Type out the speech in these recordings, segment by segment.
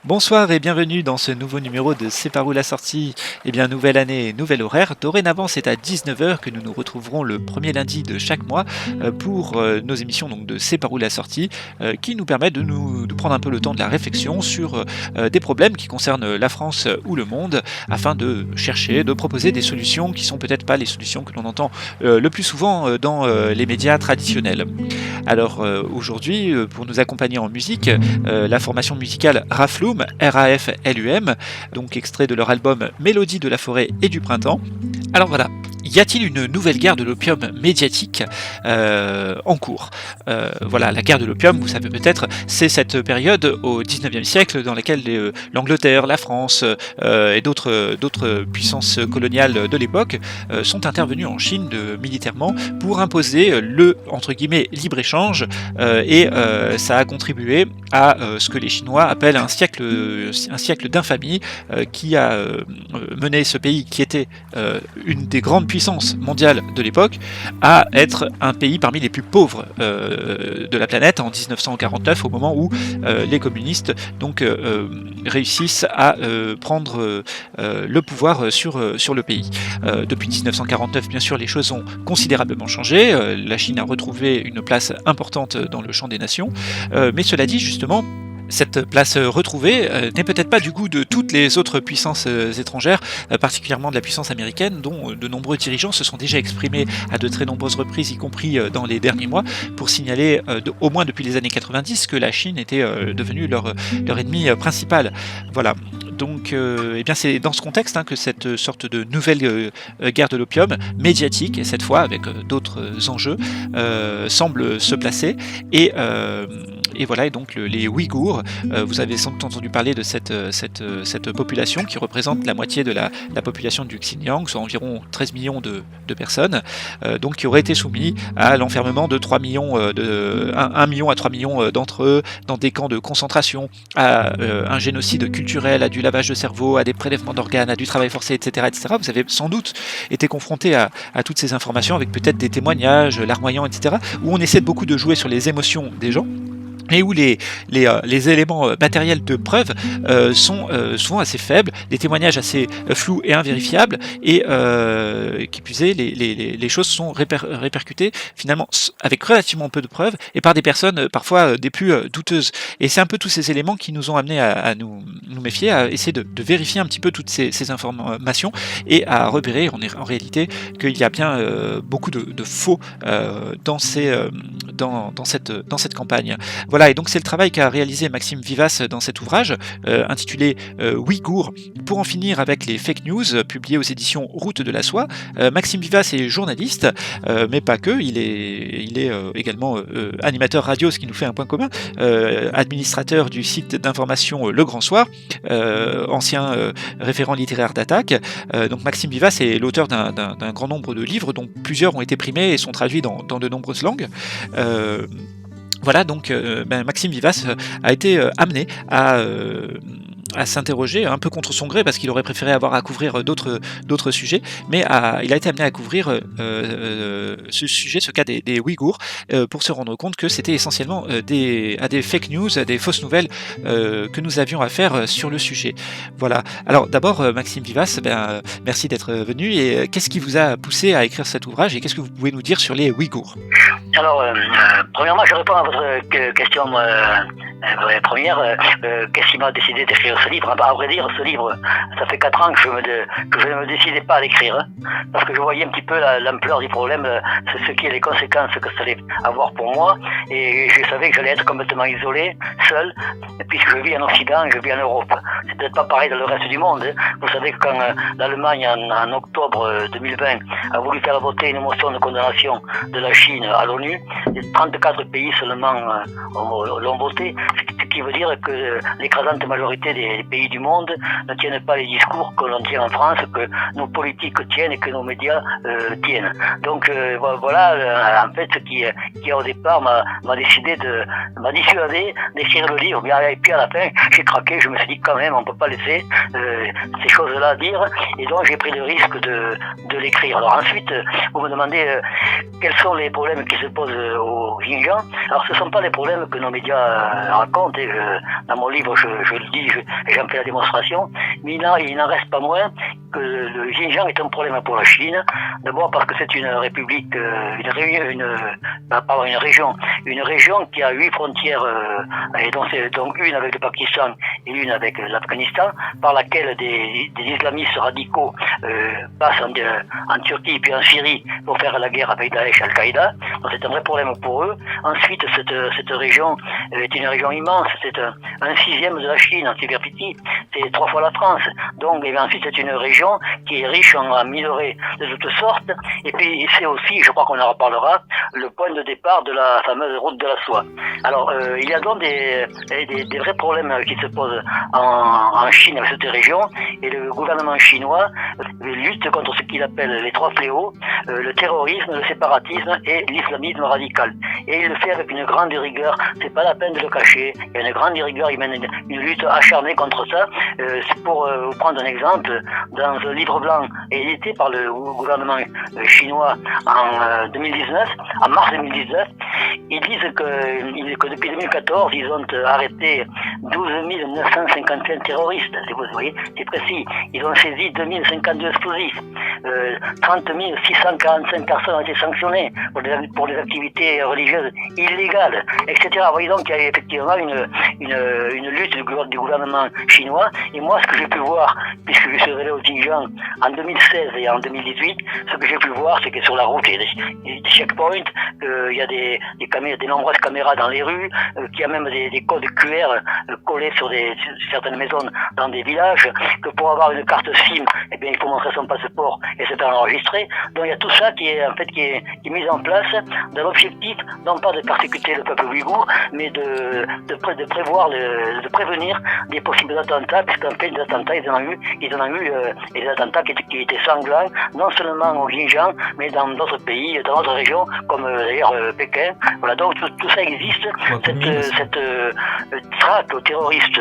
Bonsoir et bienvenue dans ce nouveau numéro de C'est par où la sortie. Eh bien, nouvelle année, nouvel horaire. Dorénavant, c'est à 19h que nous nous retrouverons le premier lundi de chaque mois pour nos émissions donc, de C'est par où la sortie qui nous permettent de prendre un peu le temps de la réflexion sur des problèmes qui concernent la France ou le monde afin de chercher, de proposer des solutions qui sont peut-être pas les solutions que l'on entend le plus souvent dans les médias traditionnels. Alors aujourd'hui, pour nous accompagner en musique, la formation musicale Raflum, R-A-F-L-U-M, donc extrait de leur album Mélodie de la forêt et du printemps. Alors voilà, y a-t-il une nouvelle guerre de l'opium médiatique en cours Voilà, la guerre de l'opium, vous savez peut-être, c'est cette période au 19e siècle dans laquelle l'Angleterre, la France et d'autres puissances coloniales de l'époque sont intervenues en Chine militairement pour imposer le, entre guillemets, libre-échange et ça a contribué à ce que les Chinois appellent un siècle d'infamie qui a mené ce pays qui était une des grandes puissances mondiales de l'époque à être un pays parmi les plus pauvres de la planète en 1949 au moment où les communistes donc réussissent à prendre le pouvoir sur le pays. Depuis 1949 bien sûr les choses ont considérablement changé, la Chine a retrouvé une place importante dans le champ des nations, mais cela dit justement cette place retrouvée n'est peut-être pas du goût de toutes les autres puissances étrangères, particulièrement de la puissance américaine, dont de nombreux dirigeants se sont déjà exprimés à de très nombreuses reprises, y compris dans les derniers mois, pour signaler, au moins depuis les années 90, que la Chine était devenue leur ennemi principal. Voilà. Donc, eh bien, c'est dans ce contexte que cette sorte de nouvelle guerre de l'opium, médiatique, et cette fois avec d'autres enjeux, semble se placer. Et voilà, et donc les Ouïghours, vous avez sans doute entendu parler de cette population qui représente la moitié de la population du Xinjiang, soit environ 13 millions de personnes, donc qui auraient été soumis à l'enfermement de 3 millions, 1 million à 3 millions d'entre eux dans des camps de concentration, à un génocide culturel, à du lavage de cerveau, à des prélèvements d'organes, à du travail forcé, etc., etc. Vous avez sans doute été confronté à toutes ces informations avec peut-être des témoignages larmoyants, etc., où on essaie beaucoup de jouer sur les émotions des gens, et où les éléments matériels de preuve sont souvent assez faibles, des témoignages assez flous et invérifiables, et qui plus est, les choses sont répercutées finalement avec relativement peu de preuves, et par des personnes parfois des plus douteuses. Et c'est un peu tous ces éléments qui nous ont amenés à nous méfier, à essayer de vérifier un petit peu toutes ces informations, et à repérer en réalité qu'il y a bien beaucoup de faux dans cette campagne. Voilà, et donc c'est le travail qu'a réalisé Maxime Vivas dans cet ouvrage intitulé Ouïghours, pour en finir avec les fake news, publié aux éditions Route de la Soie. Maxime Vivas est journaliste, mais pas que, il est également animateur radio, ce qui nous fait un point commun, administrateur du site d'information Le Grand Soir, ancien référent littéraire d'Attaque. Donc Maxime Vivas est l'auteur d'un grand nombre de livres, dont plusieurs ont été primés et sont traduits dans de nombreuses langues. Voilà, donc Maxime Vivas a été amené à s'interroger un peu contre son gré, parce qu'il aurait préféré avoir à couvrir d'autres sujets, mais il a été amené à couvrir ce sujet, ce cas des Ouïghours, pour se rendre compte que c'était essentiellement à des fake news, à des fausses nouvelles que nous avions à faire sur le sujet. Voilà. Alors d'abord, Maxime Vivas, merci d'être venu, et qu'est-ce qui vous a poussé à écrire cet ouvrage, et qu'est-ce que vous pouvez nous dire sur les Ouïghours ? Alors, premièrement, je réponds à votre question première. Qu'est-ce qui m'a décidé d'écrire ce livre ? À vrai dire, ce livre, ça fait 4 ans que je ne me décidais pas à l'écrire, parce que je voyais un petit peu l'ampleur du problème, ce qui est les conséquences que ça allait avoir pour moi, et je savais que j'allais être complètement isolé, seul, puisque je vis en Occident, je vis en Europe. C'est peut-être pas pareil dans le reste du monde. Vous savez que quand l'Allemagne, en octobre 2020, a voulu faire voter une motion de condamnation de la Chine à l'ONU, 34 pays seulement l'ont voté, ce qui veut dire que l'écrasante majorité des pays du monde ne tiennent pas les discours que l'on tient en France, que nos politiques tiennent et que nos médias tiennent. Donc voilà, en fait, ce qui au départ m'a dissuadé d'écrire le livre. Et puis à la fin, j'ai craqué, je me suis dit quand même, on peut pas laisser ces choses-là dire, et donc j'ai pris le risque de l'écrire. Alors ensuite, vous me demandez quels sont les problèmes qui se posent au Xinjiang. Alors ce ne sont pas les problèmes que nos médias racontent, dans mon livre, je le dis, j'en fais la démonstration, mais il n'en reste pas moins que le Xinjiang est un problème pour la Chine. D'abord parce que c'est une république, une région qui a 8 frontières, et donc une avec le Pakistan et une avec l'Afghanistan, par laquelle des islamistes radicaux passent en Turquie puis en Syrie pour faire la guerre avec Daesh et Al-Qaïda. Donc c'est un vrai problème pour eux. Ensuite, cette région est une région immense, c'est un sixième de la Chine en superficie, c'est 3 fois la France. Donc, et ensuite, c'est une région qui est riche en minerais de toutes sortes. Et puis, c'est aussi, je crois qu'on en reparlera, le point de départ de la fameuse route de la soie. Alors, il y a donc des vrais problèmes qui se posent en Chine avec cette région. Et le gouvernement chinois lutte contre ce qu'il appelle les 3 fléaux, le terrorisme, le séparatisme et l'islamisme radical. Et il le fait avec une grande rigueur. C'est pas la peine de le cacher. Il y a une grande rigueur. Il mène une lutte acharnée contre ça. C'est pour vous prendre un exemple, dans un livre blanc édité par le gouvernement chinois en 2019, en mars 2019, ils disent que depuis 2014, ils ont arrêté 12 955 terroristes. Vous voyez, c'est précis. Ils ont saisi 2052 explosifs. 30 645 personnes ont été sanctionnées pour des activités religieuses illégales, etc. Vous voyez donc qu'il y a effectivement une lutte du gouvernement chinois. Et moi, ce que j'ai pu voir, puisque je suis allé au Xinjiang en 2016 et en 2018, ce que j'ai pu voir, c'est que sur la route, il y a des checkpoints, il y a des nombreuses caméras dans les rues, qu'il y a même des codes QR collés sur certaines maisons dans des villages, que pour avoir une carte SIM, eh bien, il faut montrer son passeport et se faire enregistrer. Donc il y a tout ça qui est mis en place dans l'objectif, non pas de persécuter le peuple ouïghour, mais de prévenir des possibles attentats, puisqu'en fait, les attentats, ils en ont eu des attentats qui étaient sanglants, non seulement au Xinjiang, mais dans d'autres pays, dans d'autres régions, comme d'ailleurs Pékin. Voilà, donc tout ça existe. Cette traque aux terroristes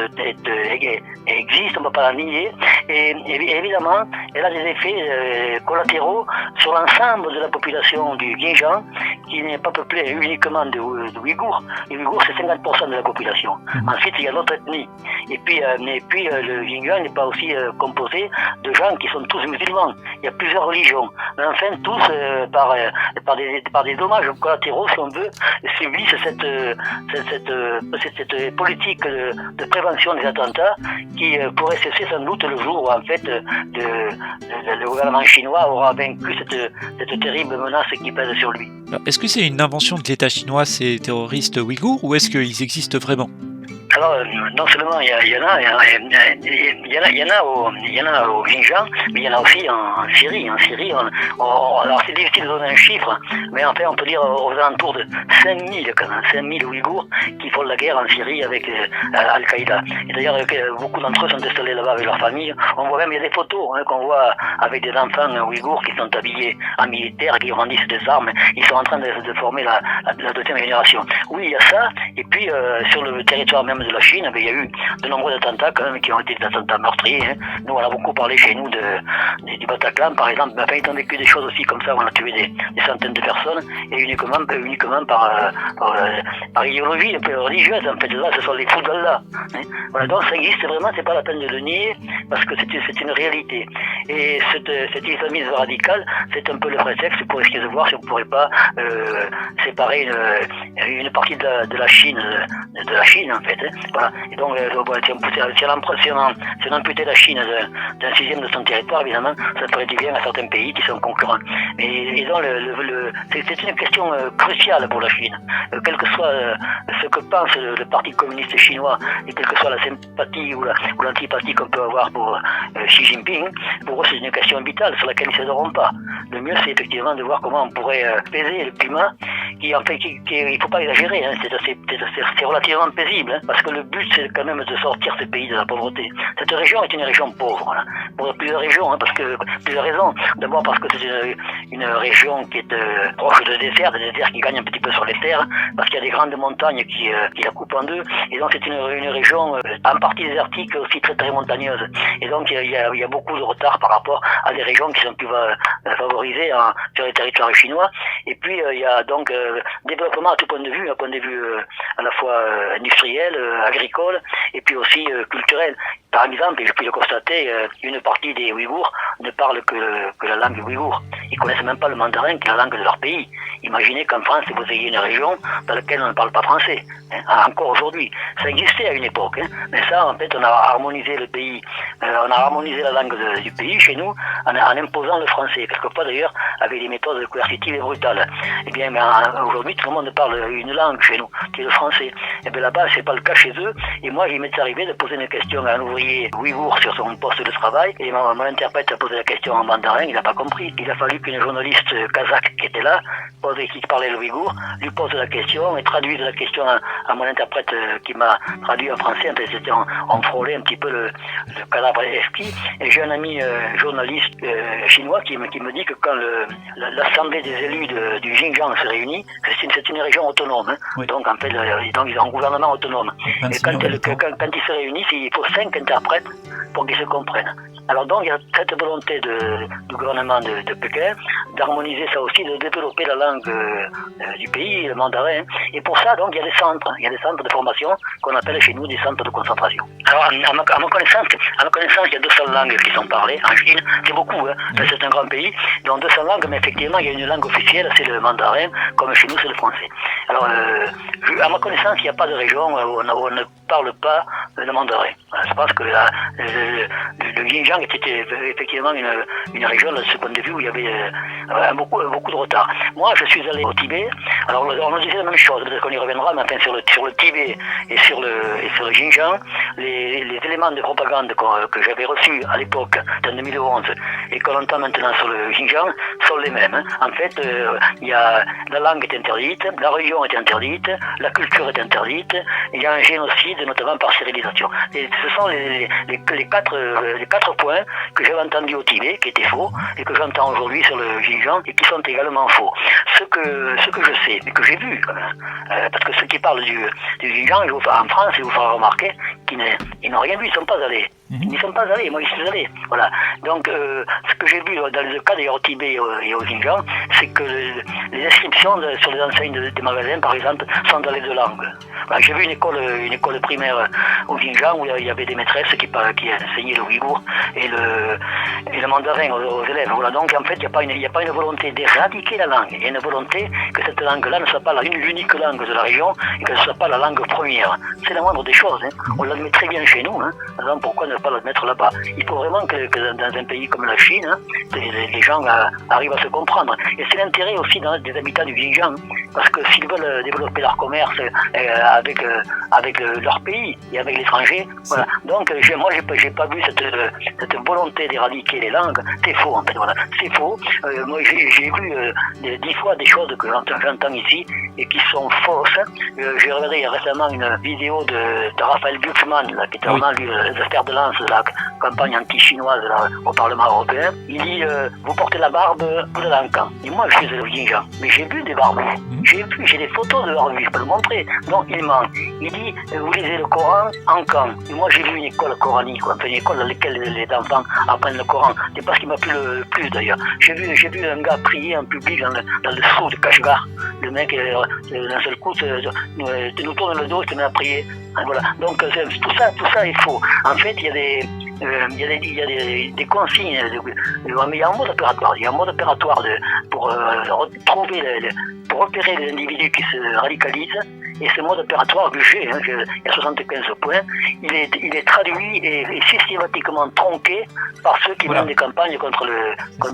existe, on ne va pas la nier, et évidemment, elle a des effets collatéraux sur l'ensemble de la population du Xinjiang, qui n'est pas peuplée uniquement de Ouïghours. Les Ouïghours, c'est 50% de la population. Ensuite, il y a d'autres ethnies. Et puis le Xinjiang n'est pas aussi composé de gens qui sont tous musulmans. Il y a plusieurs religions. Mais enfin, tous, par des dommages collatéraux, si on veut, subissent cette politique de prévention des attentats qui pourrait cesser sans doute le jour où, en fait, le gouvernement chinois aura vaincu cette terrible menace qui pèse sur lui. Alors, est-ce que c'est une invention de l'État chinois, ces terroristes ouïghours, ou est-ce qu'ils existent vraiment ? Alors, non seulement il y en a au Xinjiang, mais il y en a aussi en Syrie. En Syrie, alors c'est difficile de donner un chiffre, mais en fait, on peut dire aux alentours de 5000 Ouïghours qui font la guerre en Syrie avec Al-Qaïda. Et d'ailleurs, beaucoup d'entre eux sont installés là-bas avec leur famille. On voit même, il y a des photos qu'on voit avec des enfants Ouïghours qui sont habillés en militaire, qui brandissent des armes. Ils sont en train de former la deuxième génération. Oui, il y a ça. Et puis, sur le territoire même de la Chine, il y a eu de nombreux attentats quand même qui ont été des attentats meurtriers. Nous, on a beaucoup parlé chez nous du Bataclan, par exemple. Enfin, ils ont vécu des choses aussi comme ça, où on a tué des centaines de personnes, et uniquement par idéologie religieuse. En fait, là, ce sont les fous d'Allah. Voilà, donc ça existe vraiment, c'est pas la peine de le nier, parce que c'est une réalité. Et cet islamisme radical, c'est un peu le prétexte pour essayer de voir si on ne pourrait pas séparer une partie de la Chine, en fait. Voilà. Et donc, si on amputait la Chine d'un sixième de son territoire, évidemment, ça ferait du bien à certains pays qui sont concurrents. Mais donc, c'est une question cruciale pour la Chine. Quel que soit ce que pense le Parti communiste chinois, et quelle que soit la sympathie ou l'antipathie qu'on peut avoir pour Xi Jinping, pour eux, c'est une question vitale sur laquelle ils ne céderont pas. Le mieux, c'est effectivement de voir comment on pourrait peser le climat, il ne faut pas exagérer, c'est relativement paisible, parce que le but, c'est quand même de sortir ce pays de la pauvreté. Cette région est une région pauvre, pour plusieurs raisons. D'abord parce que c'est une région qui est proche de désert, des déserts qui gagnent un petit peu sur les terres, parce qu'il y a des grandes montagnes qui la coupent en deux, et donc c'est une région en partie désertique, aussi très très montagneuse. Et donc il y a beaucoup de retard par rapport à des régions qui sont plus favorisées sur les territoires chinois. Et puis il y a donc développement à tout point de vue, un point de vue à la fois industriel, agricole, et puis aussi culturel. Par exemple, et je peux le constater, une partie des Ouïghours ne parle que la langue ouïghour. Ils connaissent même pas le mandarin, qui est la langue de leur pays. Imaginez qu'en France, vous ayez une région dans laquelle on ne parle pas français. Encore aujourd'hui. Ça existait à une époque. Mais ça, en fait, on a harmonisé le pays, on a harmonisé la langue du pays chez nous en imposant le français. Quelquefois d'ailleurs, avec des méthodes coercitives et brutales. Eh bien, aujourd'hui, tout le monde parle une langue chez nous, qui est le français. Et bien là-bas, c'est pas le cas chez eux. Et moi, il m'est arrivé de poser une question à un ouvrier ouïghour sur son poste de travail. Et mon interprète a posé la question en mandarin, il n'a pas compris. Il a fallu qu'une journaliste kazakh qui était là, qui parlait le ouïghour, lui pose la question et traduise la question à mon interprète qui m'a traduit en français. C'était on frôlait un petit peu le cadavre exquis. Et j'ai un ami journaliste chinois qui me dit que quand l'assemblée des élus du Xinjiang se réunit, c'est une région autonome. Oui. Donc en fait, ils ont un gouvernement autonome. Et quand ils se réunissent, il faut 5 interprètes pour qu'ils se comprennent. Alors donc il y a cette volonté du gouvernement de Pékin d'harmoniser ça aussi, de développer la langue du pays, le mandarin. Et pour ça, donc, il y a des centres de formation qu'on appelle chez nous des centres de concentration. Alors à ma connaissance, il y a 200 langues qui sont parlées en Chine. C'est beaucoup, hein. Oui. C'est un grand pays. Donc 200 langues, mais effectivement, il y a une langue officielle, c'est le mandarin, comme chez nous, c'est le français. Alors, à ma connaissance, il n'y a pas de région où on ne parle pas le mandarin. Je pense que le Xinjiang était effectivement une région, de ce point de vue, où il y avait beaucoup de retard. Moi, je suis allé au Tibet. Alors, on nous disait la même chose, peut-être qu'on y reviendra, mais enfin, sur le Tibet et sur le Xinjiang, les éléments de propagande que j'avais reçus à l'époque, en 2011, et qu'on entend maintenant sur le Xinjiang, sont les mêmes. En fait, la langue est interdite, la religion est interdite, la culture est interdite, il y a un génocide, notamment par stérilisation. Et ce sont les 4 points que j'avais entendus au Tibet, qui étaient faux, et que j'entends aujourd'hui sur le Xinjiang, et qui sont également faux. Ce que je sais, mais que j'ai vu, parce que ceux qui parlent du Xinjiang, en France, je vous ferai remarquer qu'ils n'ont rien vu, ils ne sont pas allés. Ils n'y sont pas allés, moi j'y suis allé. Voilà. Donc, ce que j'ai vu dans le cas d'ailleurs au Tibet et au Xinjiang, c'est que les inscriptions sur les enseignes des magasins, par exemple, sont dans les 2 langues. Voilà, j'ai vu une école primaire au Xinjiang où il y avait des maîtresses qui enseignaient le ouïghour et le mandarin aux élèves. Voilà. Donc, en fait, il n'y a pas une volonté d'éradiquer la langue. Il y a une volonté que cette langue-là ne soit pas l'unique langue de la région et que ce ne soit pas la langue première. C'est la moindre des choses. Hein. On l'admet très bien chez nous. Hein. Alors, pourquoi ne pas l'admettre là-bas? Il faut vraiment que dans un pays comme la Chine, hein, les gens arrivent à se comprendre. Et c'est l'intérêt aussi des habitants du Xinjiang, parce que s'ils veulent développer leur commerce avec leur pays et avec l'étranger, voilà. Donc moi j'ai pas vu cette volonté d'éradiquer les langues. C'est faux en fait. Voilà. C'est faux. Moi j'ai vu 10 fois des choses que j'entends ici et qui sont fausses. J'ai regardé récemment une vidéo de Raphaël Glucksmann, qui était vraiment le fer de lance de la campagne anti-chinoise au Parlement européen. Il dit vous portez la barbe, vous allez en camp. Et moi je suis au Xinjiang, mais j'ai vu des barbus. J'ai des photos de barbus, je peux le montrer. Donc il ment. Il dit vous lisez le Coran en camp. Et moi j'ai vu une école coranique, une école dans laquelle les enfants apprennent le Coran. C'est pas ce qui m'a plu le plus d'ailleurs. J'ai vu un gars prier en public dans le trou de Kashgar. Le mec d'un seul coup nous tourne le dos et se met à prier. Voilà. Donc tout ça est faux. En fait, il y a des consignes, mais il y a un mode opératoire. Il y a un mode opératoire pour repérer les individus qui se radicalisent. Et ce mode opératoire que j'ai, il y a 75 points, il est traduit et systématiquement tronqué par ceux qui mènent des campagnes contre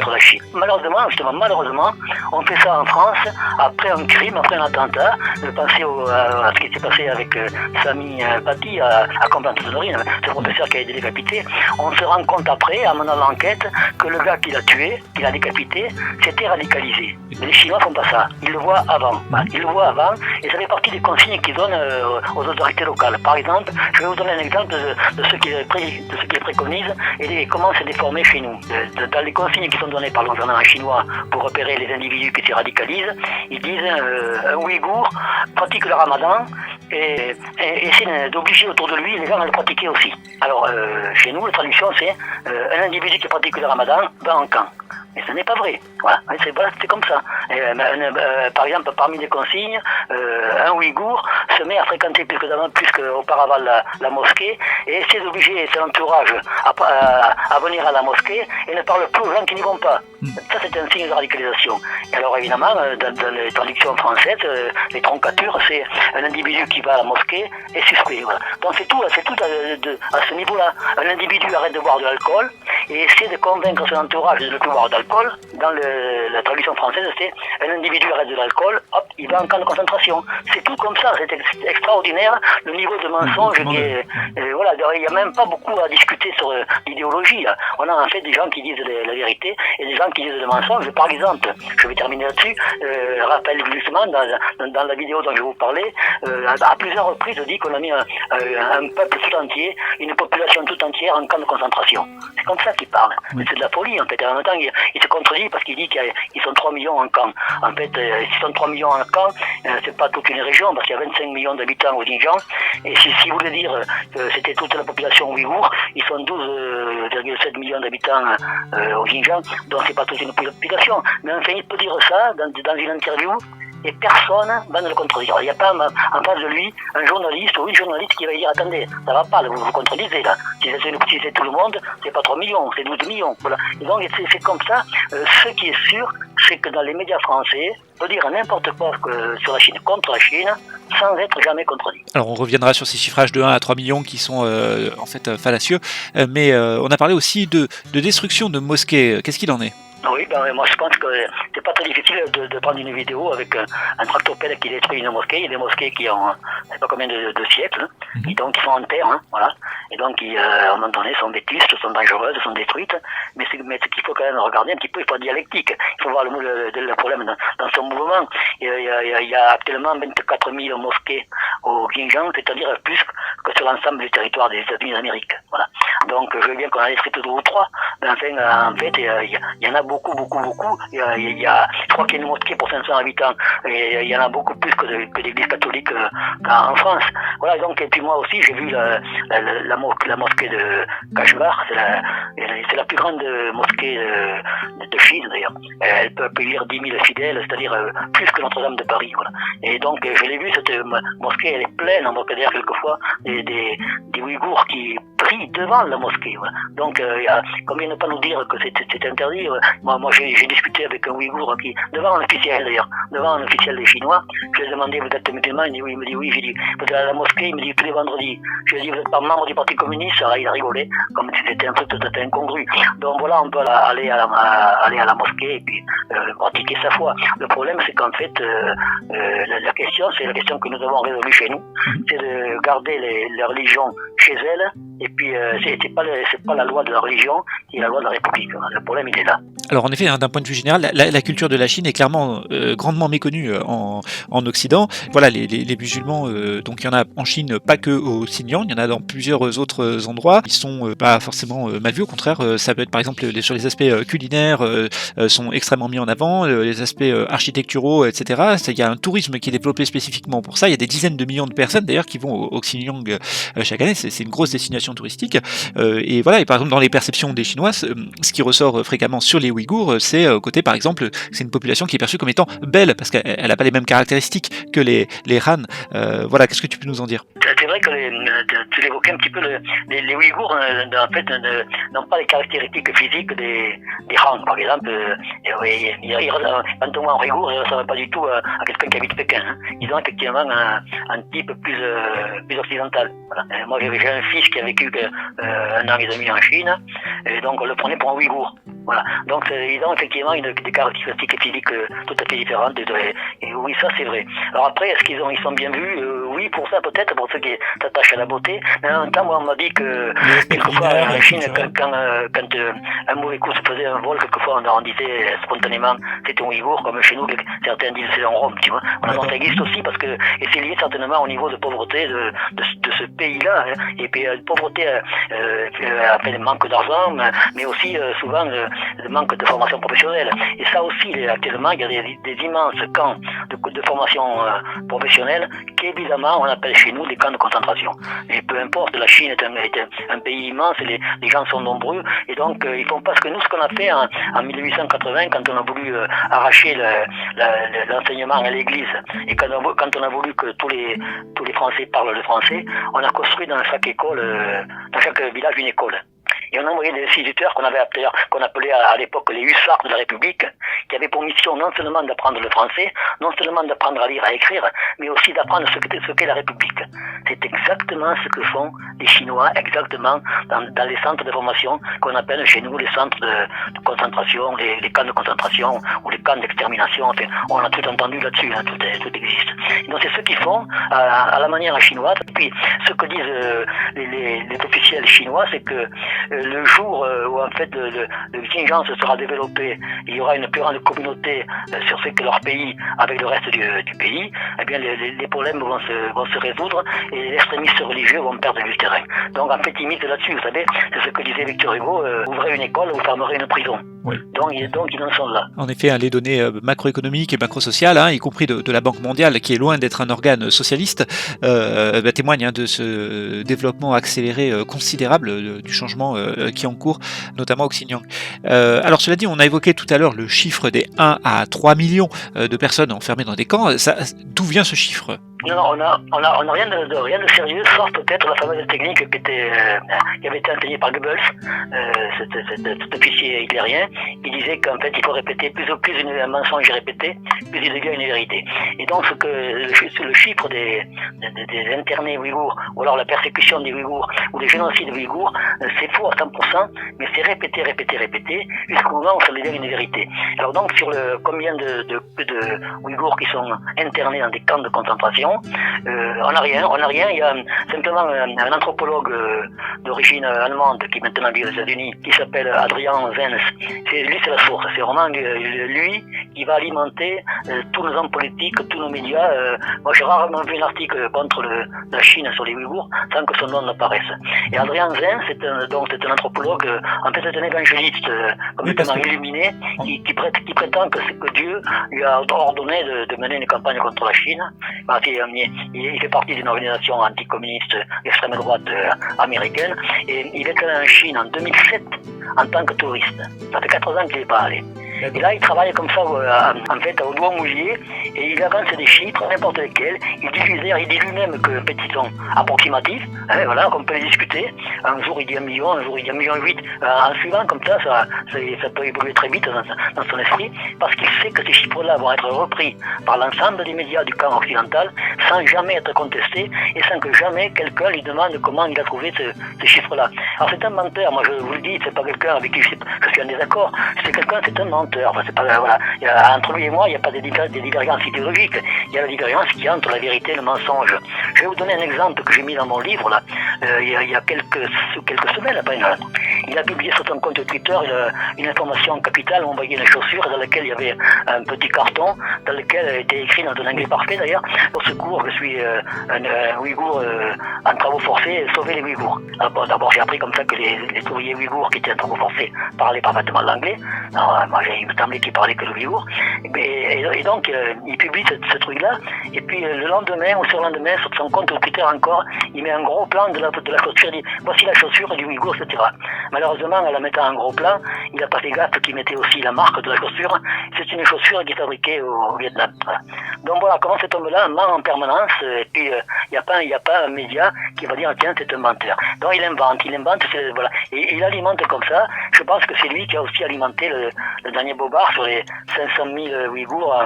la Chine. Malheureusement, on fait ça en France après un crime, après un attentat. Pensez à ce qui s'est passé avec Sami Paty à Compton-Honorine, ce professeur qui a été décapité. On se rend compte après, en menant l'enquête, que le gars qui l'a tué, qui l'a décapité, s'était radicalisé. Mais les Chinois font pas ça. Ils le voient avant. Et ça fait partie des consignes qu'ils donnent aux autorités locales. Par exemple, je vais vous donner un exemple de ce qu'ils préconisent et comment c'est déformé chez nous. Dans les consignes qui sont données par le gouvernement chinois pour repérer les individus qui se radicalisent, ils disent un Ouïghour pratique le ramadan et essaie d'obliger autour de lui les gens à le pratiquer aussi. Alors, chez nous, la traduction, c'est un individu qui pratique le ramadan va en camp. Et ce n'est pas vrai. Voilà, c'est comme ça. Par exemple, parmi les consignes, un Ouïghour se met à fréquenter plus qu'auparavant la mosquée et essaie d'obliger son entourage à venir à la mosquée et ne parle plus aux gens qui n'y vont pas. Ça, c'est un signe de radicalisation. Et alors, évidemment, dans les traductions françaises, les troncatures, c'est un individu qui va à la mosquée et suspect. Voilà. Donc, c'est tout à ce niveau-là. Un individu arrête de boire de l'alcool et essaie de convaincre son entourage de ne plus boire d'alcool. Dans la traduction française, c'est un individu arrête de l'alcool, hop, il va en camp de concentration. C'est tout comme ça, c'est extraordinaire le niveau de mensonge qui est. Voilà, il n'y a même pas beaucoup à discuter sur l'idéologie. Là. On a en fait des gens qui disent la vérité et des gens qui disent le mensonge. Par exemple, je vais terminer là-dessus, Raphaël Glucksmann, dans la vidéo dont je vous parlais, à plusieurs reprises dit qu'on a mis un peuple tout entier, une population tout entière en camp de concentration. C'est comme ça qu'il parle. Oui. C'est de la folie en fait. Et en même temps, il se contredit parce qu'il dit qu'ils sont 3 millions en camp. En fait, s'ils sont 3 millions en camp, c'est pas toute une région parce qu'il y a 25 millions d'habitants au Xinjiang. Et si vous voulez dire que c'était toute la population ouïghour, ils sont 12,7 millions d'habitants au Xinjiang, donc c'est pas toute une population. Mais enfin, il peut dire ça dans une interview et personne va ne le contredire. Il n'y a pas en face de lui un journaliste ou une journaliste qui va dire attendez, ça va pas, vous vous contredisez là. Si c'est tout le monde, c'est pas 3 millions, c'est 12 millions. Voilà. Et donc c'est comme ça. Ce qui est sûr, c'est que dans les médias français, on peut dire n'importe quoi sur la Chine contre la Chine sans être jamais contredit. Alors on reviendra sur ces chiffrages de 1 à 3 millions qui sont en fait fallacieux, mais on a parlé aussi de destruction de mosquées. Qu'est-ce qu'il en est ? Oui, moi je pense que c'est pas très difficile de prendre une vidéo avec un tractopelle qui détruit une mosquée. Il y a des mosquées qui ont je sais pas combien de siècles, et donc qui sont en terre, voilà. Et donc à un moment donné sont vétustes, sont dangereuses, sont détruites. Mais ce qu'il faut quand même regarder un petit peu, il faut être dialectique. Il faut voir le problème dans son mouvement. Il y a actuellement 24 000 mosquées au Xinjiang, c'est-à-dire plus que sur l'ensemble du territoire des États-Unis d'Amérique. Voilà. Donc je veux bien qu'on en ait écrit 2 ou 3, mais enfin en fait il y en a beaucoup. Je crois qu'il y a une mosquée pour 500 habitants, et il y en a beaucoup plus que l'église catholique en France. Voilà, donc, et puis moi aussi, j'ai vu la mosquée de Kashgar, c'est la plus grande mosquée de Chine, d'ailleurs. Elle peut accueillir 10 000 fidèles, c'est-à-dire plus que Notre-Dame de Paris, voilà. Et donc, je l'ai vu, cette mosquée, elle est pleine, on peut dire quelquefois, des Ouïghours qui prient devant la mosquée, voilà. Donc, combien ne pas nous dire que c'est interdit. Moi j'ai discuté avec un Ouïghour devant un officiel d'ailleurs, devant un officiel des Chinois. Je lui ai demandé vous êtes musulman, il me dit oui, j'ai dit vous êtes à la mosquée, il me dit tous les vendredis. Je lui ai dit vous êtes pas membre du Parti communiste, alors il a rigolé, comme si c'était un truc tout à fait incongru. Donc voilà, on peut aller à la mosquée et puis pratiquer sa foi. Le problème c'est qu'en fait la question, c'est la question que nous avons résolue chez nous, c'est de garder les religions chez elles, et puis c'est pas la loi de la religion qui est la loi de la République. Le problème il est là. Alors en effet, d'un point de vue général, la culture de la Chine est clairement grandement méconnue en Occident. Voilà, les musulmans, donc il y en a en Chine, pas que au Xinjiang, il y en a dans plusieurs autres endroits. Ils sont pas forcément mal vus, au contraire, ça peut être par exemple sur les aspects culinaires, sont extrêmement mis en avant, les aspects architecturaux, etc. Il y a un tourisme qui est développé spécifiquement pour ça. Il y a des dizaines de millions de personnes d'ailleurs qui vont au Xinjiang chaque année. C'est une grosse destination touristique. Et voilà, et par exemple dans les perceptions des Chinois, ce qui ressort fréquemment sur les Ouïghours, c'est côté par exemple, c'est une population qui est perçue comme étant belle parce qu'elle n'a pas les mêmes caractéristiques que les Han. Voilà, qu'est-ce que tu peux nous en dire ? C'est vrai que tu l'évoquais un petit peu, les Ouïghours en fait n'ont pas les caractéristiques physiques des Han. Par exemple, quand on voit un Ouïghour, ça ne ressemble pas du tout à quelqu'un qui habite Pékin. Hein. Ils ont effectivement un type plus occidental. Voilà. Moi j'ai un fils qui a vécu 1 an et demi en Chine, et donc on le prenait pour un Ouïghour. Voilà. Donc ils ont effectivement des caractéristiques physiques tout à fait différentes. Et oui, ça c'est vrai. Alors après, est-ce qu'ils sont bien vus ? Oui, pour ça peut-être, pour ceux qui s'attachent à la beauté. Mais en même temps, moi on m'a dit que quelquefois en Chine, quand un mauvais coup se faisait un vol, quelquefois on disait spontanément c'était un Ouïghour, comme chez nous certains disent c'est un Rome, tu vois. Voilà, donc ça existe aussi parce que, et c'est lié certainement au niveau de pauvreté de ce pays-là, hein. Et puis pauvreté, après le manque d'argent, mais aussi souvent le manque de formation professionnelle. Et ça aussi, actuellement, il y a des immenses camps de formation professionnelle qui évidemment effectivement, on appelle chez nous des camps de concentration. Et peu importe, la Chine est un pays immense, les gens sont nombreux, et donc ils font pas ce que nous, ce qu'on a fait en 1880, quand on a voulu arracher l'enseignement à l'église, et quand on a voulu que tous les Français parlent le français, on a construit dans chaque école, dans chaque village une école. Et on a envoyé des instituteurs qu'on appelait à l'époque les hussards de la République, qui avaient pour mission non seulement d'apprendre le français, non seulement d'apprendre à lire, à écrire, mais aussi d'apprendre ce qu'est la République. C'est exactement ce que font les Chinois, exactement dans les centres de formation qu'on appelle chez nous les centres de concentration, les camps de concentration ou les camps d'extermination. Enfin, on a tout entendu là-dessus, hein, tout existe. Et donc c'est ce qu'ils font à la manière chinoise. Et puis ce que disent les officiels chinois, c'est que le jour où en fait le Xinjiang se sera développé, il y aura une plus grande communauté sur ce que leur pays avec le reste du pays, eh bien les problèmes vont se résoudre et les extrémistes religieux vont perdre du terrain. Donc en fait ils misent là-dessus, vous savez, c'est ce que disait Victor Hugo, ouvrez une école, vous fermerez une prison. Oui. Donc ils en sont là. En effet, les données macroéconomiques et macrosociales, y compris de la Banque mondiale, qui est loin d'être un organe socialiste, témoignent de ce développement accéléré considérable du changement qui est en cours, notamment au Xinjiang. Alors cela dit, on a évoqué tout à l'heure le chiffre des 1 à 3 millions de personnes enfermées dans des camps. D'où vient ce chiffre ? Non, on a rien de sérieux, sauf peut-être la fameuse technique qui avait été enseignée par Goebbels, cet officier hitlérien. Il disait qu'en fait, il faut répéter plus un mensonge est répété, plus il devient une vérité. Et donc, le chiffre des internés ouïghours, ou alors la persécution des ouïghours, ou des génocides ouïghours, c'est faux à 100%, mais c'est répété, jusqu'au moment où ça devient une vérité. Alors donc, sur combien de ouïghours qui sont internés dans des camps de concentration, on n'a rien. Il y a simplement un anthropologue d'origine allemande qui maintenant vit aux États-Unis, qui s'appelle Adrian Zenz. Lui, c'est la source. C'est vraiment lui qui va alimenter tous nos hommes politiques, tous nos médias. Moi, j'ai rarement vu un article contre la Chine sur les Ouïghours sans que son nom n'apparaisse. Et Adrian Zenz, c'est un anthropologue, en fait, c'est un évangéliste complètement illuminé, qui prétend que Dieu lui a ordonné de mener une campagne contre la Chine. Il fait partie d'une organisation anticommuniste d'extrême droite américaine, et il est allé en Chine en 2007 en tant que touriste. Ça fait 4 ans qu'il n'est pas allé. Et là, il travaille comme ça, en fait, au doigt mouillé, et il avance des chiffres, n'importe lesquels. Il dit lui-même que ils sont approximatifs, voilà, qu'on peut les discuter. Un jour, il dit 1 million, un jour, il dit 1,8 million. En suivant, comme ça peut évoluer très vite dans son esprit, parce qu'il sait que ces chiffres-là vont être repris par l'ensemble des médias du camp occidental, sans jamais être contestés, et sans que jamais quelqu'un lui demande comment il a trouvé ces chiffres-là. Alors, c'est un menteur, moi je vous le dis, c'est pas quelqu'un avec qui je suis en désaccord, c'est un menteur. Enfin, c'est pas, voilà. Entre lui et moi, il n'y a pas des divergences idéologiques. Il y a la divergence qui est entre la vérité et le mensonge. Je vais vous donner un exemple que j'ai mis dans mon livre là. Il y a quelques semaines après. Il a publié sur son compte Twitter une information capitale où on voyait une chaussure dans laquelle il y avait un petit carton dans lequel était écrit dans un anglais parfait d'ailleurs: au secours, je suis un Ouïghour en travaux forcés, sauvez les Ouïghours. D'abord, j'ai appris comme ça que les ouvriers Ouïghours qui étaient en travaux forcés parlaient parfaitement l'anglais. Moi, il me semblait qu'il parlait que le Ouïghour. Et donc, il publie ce truc-là, et puis le lendemain ou surlendemain, sur son compte Twitter encore, il met un gros plan de la chaussure, il dit voici la chaussure du Ouïghour, etc. Malheureusement, en la mettant en gros plan, il n'a pas fait gaffe qu'il mettait aussi la marque de la chaussure. C'est une chaussure qui est fabriquée au Vietnam. Donc voilà, comment cet homme-là ment en permanence, et puis il n'y a pas un média qui va dire tiens, c'est un menteur. Donc il invente, voilà. Et il alimente comme ça. Je pense que c'est lui qui a aussi alimenté le dernier bobard sur les 500 000 Ouïghours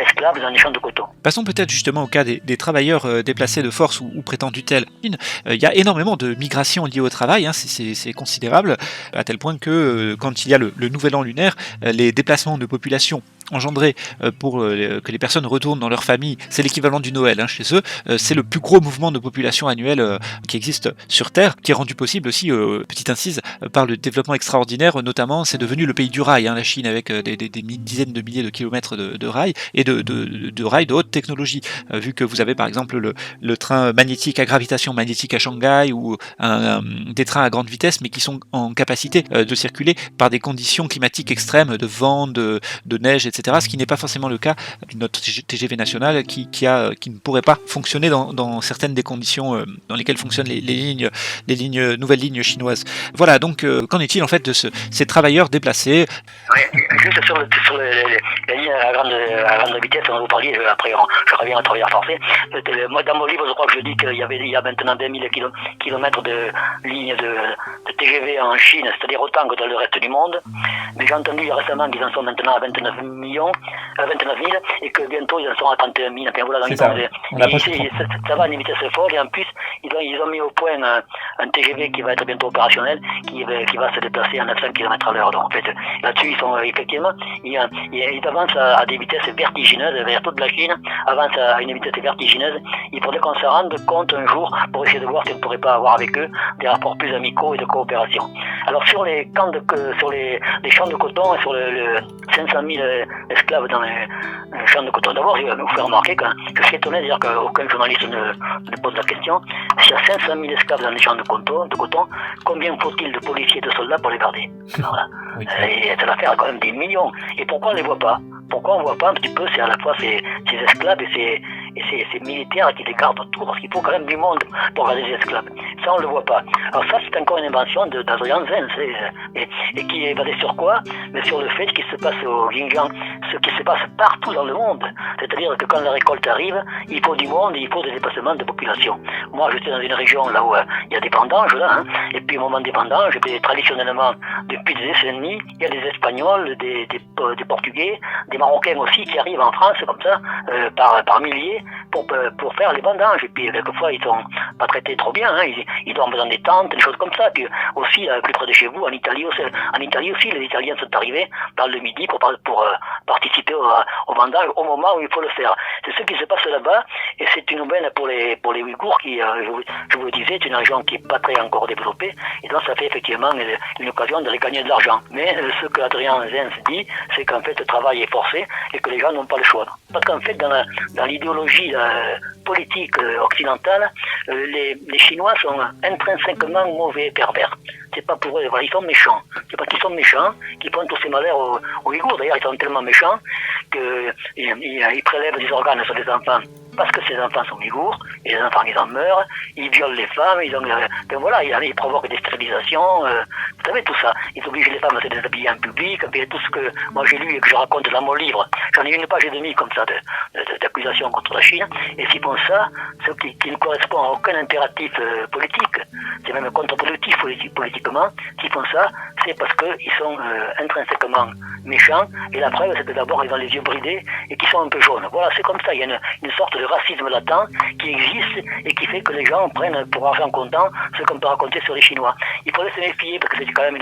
esclaves dans les champs de coton. Passons peut-être justement au cas des travailleurs déplacés de force ou prétendus tels. Il y a énormément de migrations liées au travail, c'est considérable, à tel point que quand il y a le nouvel an lunaire, les déplacements de population engendrés pour que les personnes retournent dans leur famille, c'est l'équivalent du Noël chez eux, c'est le plus gros mouvement de population annuel qui existe sur Terre, qui est rendu possible aussi, petite incise, par le développement extraordinaire, notamment c'est devenu le pays du rail, la Chine, avec des dizaines de milliers de kilomètres de rails, et de rails de haute technologie, vu que vous avez par exemple le train magnétique à gravitation magnétique à Shanghai, ou des trains à grande vitesse, mais qui sont en capacité de circuler par des conditions climatiques extrêmes, de vent, de neige, etc., etc. Ce qui n'est pas forcément le cas de notre TGV national qui ne pourrait pas fonctionner dans certaines des conditions dans lesquelles fonctionnent les nouvelles lignes chinoises. Voilà, donc qu'en est-il en fait de ces travailleurs déplacés? Oui, juste sur les lignes à grande vitesse, on vous parliez, après je reviens à travailleurs forcés. Moi, dans mon livre, je crois que je dis qu'il y a maintenant 20 000 kilomètres de lignes de TGV en Chine, c'est-à-dire autant que dans le reste du monde. Mais j'ai entendu récemment qu'ils en sont maintenant à 29 000 et que bientôt ils en seront à 31 000. Enfin, voilà, ça va à une vitesse folle et en plus, ils ont mis au point un TGV qui va être bientôt opérationnel, qui va se déplacer à 900 km à l'heure. Donc en fait, là-dessus, effectivement, ils avancent à des vitesses vertigineuses vers toute la Chine, avancent à une vitesse vertigineuse. Il faudrait qu'on se rende compte un jour pour essayer de voir si on ne pourrait pas avoir avec eux des rapports plus amicaux et de coopération. Alors sur les champs de coton et sur le 500 000 esclaves dans les champs de coton, d'abord, je vais vous faire remarquer que je suis étonné de dire qu'aucun journaliste ne pose la question. S'il y a 500 000 esclaves dans les champs de coton, combien faut-il de policiers et de soldats pour les garder? Voilà. Et ça va faire quand même des millions. Et pourquoi on ne les voit pas? Pourquoi on ne voit pas un petit peu, c'est à la fois ces esclaves et ces militaires qui les gardent autour, parce qu'il faut quand même du monde pour garder les esclaves. Ça, on ne le voit pas. Alors ça, c'est encore une invention d'Adrian Zenz, et qui est basée sur quoi? Mais sur le fait qu'il se passe au Xinjiang, ce qui se passe partout dans le monde. C'est-à-dire que quand la récolte arrive, il faut du monde et il faut des déplacements de population. Moi, j'étais dans une région là où il y a des vendanges, là, et puis au moment des vendanges, traditionnellement, depuis des décennies, il y a des Espagnols, des Portugais, des Marocains aussi qui arrivent en France comme ça, par milliers, pour faire les vendanges. Et puis quelquefois ils sont pas traités trop bien, ils dorment dans des tentes, des choses comme ça. Puis aussi plus près de chez vous, en Italie aussi, les Italiens sont arrivés dans le midi pour participer aux vendanges au moment où il faut le faire. C'est ce qui se passe là-bas, et c'est une aubaine pour les Ouïghours qui, je vous le disais, est une région qui n'est pas très encore développée, et donc ça fait effectivement une occasion d'aller gagner de l'argent. Mais ce que Adrian Zenz dit, c'est qu'en fait le travail est forcé et que les gens n'ont pas le choix. Parce qu'en fait, dans l'idéologie politique occidentale, les Chinois sont intrinsèquement mauvais et pervers. C'est pas pour eux, voilà, ils sont méchants. C'est parce qu'ils sont méchants qu'ils font tous ces malheurs aux Ouïghours. D'ailleurs, ils sont tellement méchants qu'ils prélèvent des organes sur les enfants parce que ces enfants sont ouïghours, et les enfants ils en meurent, ils violent les femmes, ils provoquent des stérilisations, vous savez tout ça. Ils obligent les femmes à se déshabiller en public, et tout ce que moi j'ai lu et que je raconte dans mon livre. J'en ai une page et demie comme ça d'accusations contre la Chine, et s'ils font ça, ce qui ne correspond à aucun impératif politique, c'est même contre-productif politiquement, s'ils font ça, c'est parce qu'ils sont intrinsèquement méchants, et la preuve c'est que d'abord ils ont les yeux bridés et qu'ils sont un peu jaunes. Voilà, c'est comme ça, il y a une sorte de racisme latent qui existe et qui fait que les gens prennent pour argent comptant ce qu'on peut raconter sur les Chinois. Il faudrait se méfier parce que c'est quand même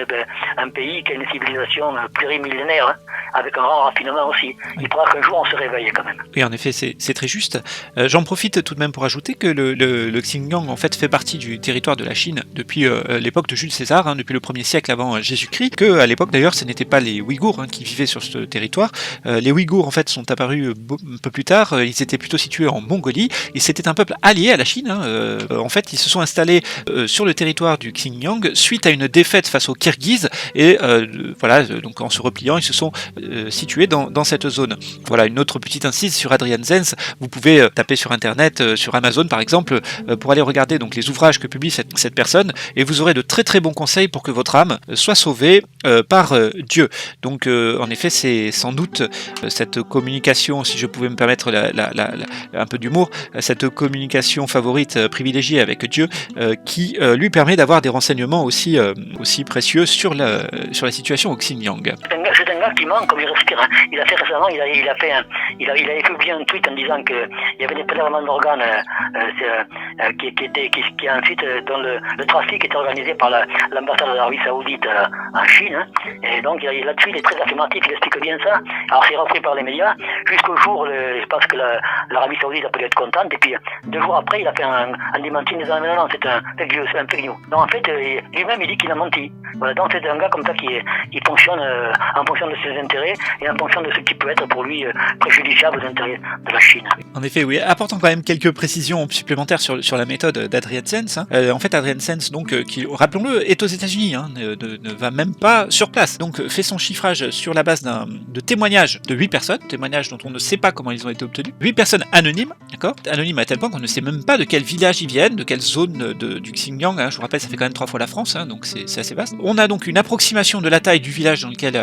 un pays qui a une civilisation plurimillénaire, avec un grand raffinement aussi. Il faudra qu'un jour on se réveille quand même. Oui, en effet, c'est très juste. J'en profite tout de même pour ajouter que le Xinjiang en fait fait partie du territoire de la Chine depuis l'époque de Jules César, depuis le 1er siècle avant Jésus-Christ, que à l'époque d'ailleurs ce n'était pas les Ouïghours qui vivaient sur ce territoire. Les Ouïghours en fait sont apparus un peu plus tard, ils étaient plutôt situés en Mongolie, et c'était un peuple allié à la Chine. En fait, ils se sont installés sur le territoire du Xinjiang suite à une défaite face aux Kirghizes, et donc en se repliant, ils se sont situés dans cette zone. Voilà, une autre petite incise sur Adrian Zenz, vous pouvez taper sur internet, sur Amazon par exemple, pour aller regarder donc les ouvrages que publie cette personne, et vous aurez de très très bons conseils pour que votre âme soit sauvée par Dieu. Donc en effet, c'est sans doute cette communication, si je pouvais me permettre un peu d'humour, cette communication favorite privilégiée avec Dieu qui lui permet d'avoir des renseignements aussi précieux sur la situation au Xinjiang. C'est un gars qui ment comme il respire. Il a fait récemment, il avait publié un tweet en disant qu'il y avait des prélèvements d'organes qui ensuite, dont le trafic était organisé par l'ambassade de l'Arabie Saoudite en Chine. Et donc là-dessus, il est très affirmatif, il explique bien ça. Alors c'est repris par les médias, jusqu'au jour, je pense que l'Arabie Saoudite a pu être contente, et puis 2 jours après, il a fait un démenti en disant non, c'est un fake news. Donc en fait, lui-même, il dit qu'il a menti. Voilà, donc c'est un gars comme ça qui fonctionne en fonction de de ses intérêts et en fonction de ce qui peut être pour lui préjudiciable aux intérêts de la Chine. En effet, oui. Apportant quand même quelques précisions supplémentaires sur la méthode d'Adrian Zenz. En fait, Adrian Zenz, donc, qui, rappelons-le, est aux États-Unis, ne va même pas sur place. Donc, fait son chiffrage sur la base de témoignages de 8 personnes, témoignages dont on ne sait pas comment ils ont été obtenus. 8 personnes anonymes, d'accord ? Anonymes à tel point qu'on ne sait même pas de quel village ils viennent, de quelle zone du Xinjiang. Je vous rappelle, ça fait quand même 3 fois la France, donc c'est assez vaste. On a donc une approximation de la taille du village dans lequel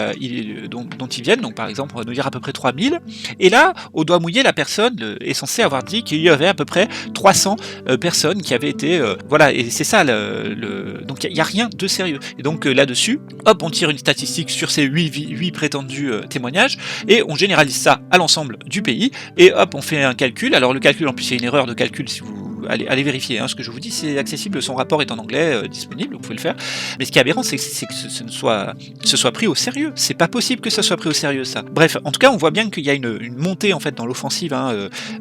dont ils viennent. Donc, par exemple, on va nous dire à peu près 3000. Et là, au doigt mouillé, la personne est censée avoir dit qu'il y avait à peu près 300 personnes qui avaient été... voilà, et c'est ça, donc il n'y a rien de sérieux. Et donc là-dessus, hop, on tire une statistique sur ces 8 prétendus témoignages, et on généralise ça à l'ensemble du pays, et hop, on fait un calcul. Alors le calcul, en plus, c'est une erreur de calcul si vous... Allez vérifier, ce que je vous dis, c'est accessible, son rapport est en anglais, disponible, vous pouvez le faire. Mais ce qui est aberrant, c'est que ce soit pris au sérieux. C'est pas possible que ça soit pris au sérieux, ça. Bref, en tout cas, on voit bien qu'il y a une montée en fait dans l'offensive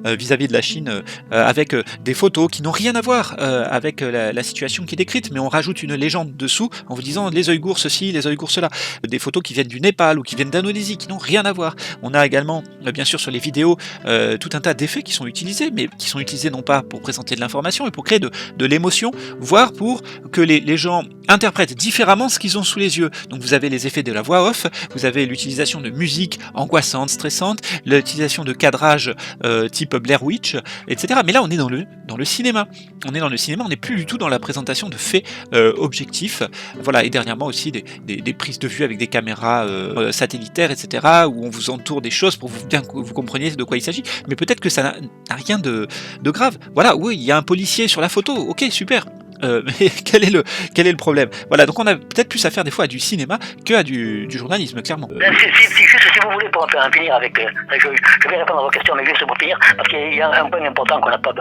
vis-à-vis de la Chine, avec des photos qui n'ont rien à voir avec la situation qui est décrite, mais on rajoute une légende dessous en vous disant les Ouïghours ceci, les Ouïghours cela. Des photos qui viennent du Népal ou qui viennent d'Indonésie, qui n'ont rien à voir. On a également, bien sûr, sur les vidéos, tout un tas d'effets qui sont utilisés, mais qui sont utilisés non pas pour présenter de l'information, mais pour créer de l'émotion, voire pour que les gens interprètent différemment ce qu'ils ont sous les yeux. Donc vous avez les effets de la voix off, vous avez l'utilisation de musique angoissante, stressante, l'utilisation de cadrage type Blair Witch, etc. Mais là on est dans le cinéma. On est dans le cinéma, on n'est plus du tout dans la présentation de faits objectifs. Voilà, et dernièrement aussi des prises de vue avec des caméras satellitaires, etc. où on vous entoure des choses pour bien que vous compreniez de quoi il s'agit. Mais peut-être que ça n'a rien de grave. Voilà, oui, il y a un policier sur la photo, ok, super. Mais quel est le problème? Voilà, donc on a peut-être plus à faire des fois à du cinéma qu'à du journalisme, clairement. Si vous voulez, pour en finir avec... je vais répondre à vos questions, mais juste pour finir, parce qu'il y a un point important qu'on n'a pas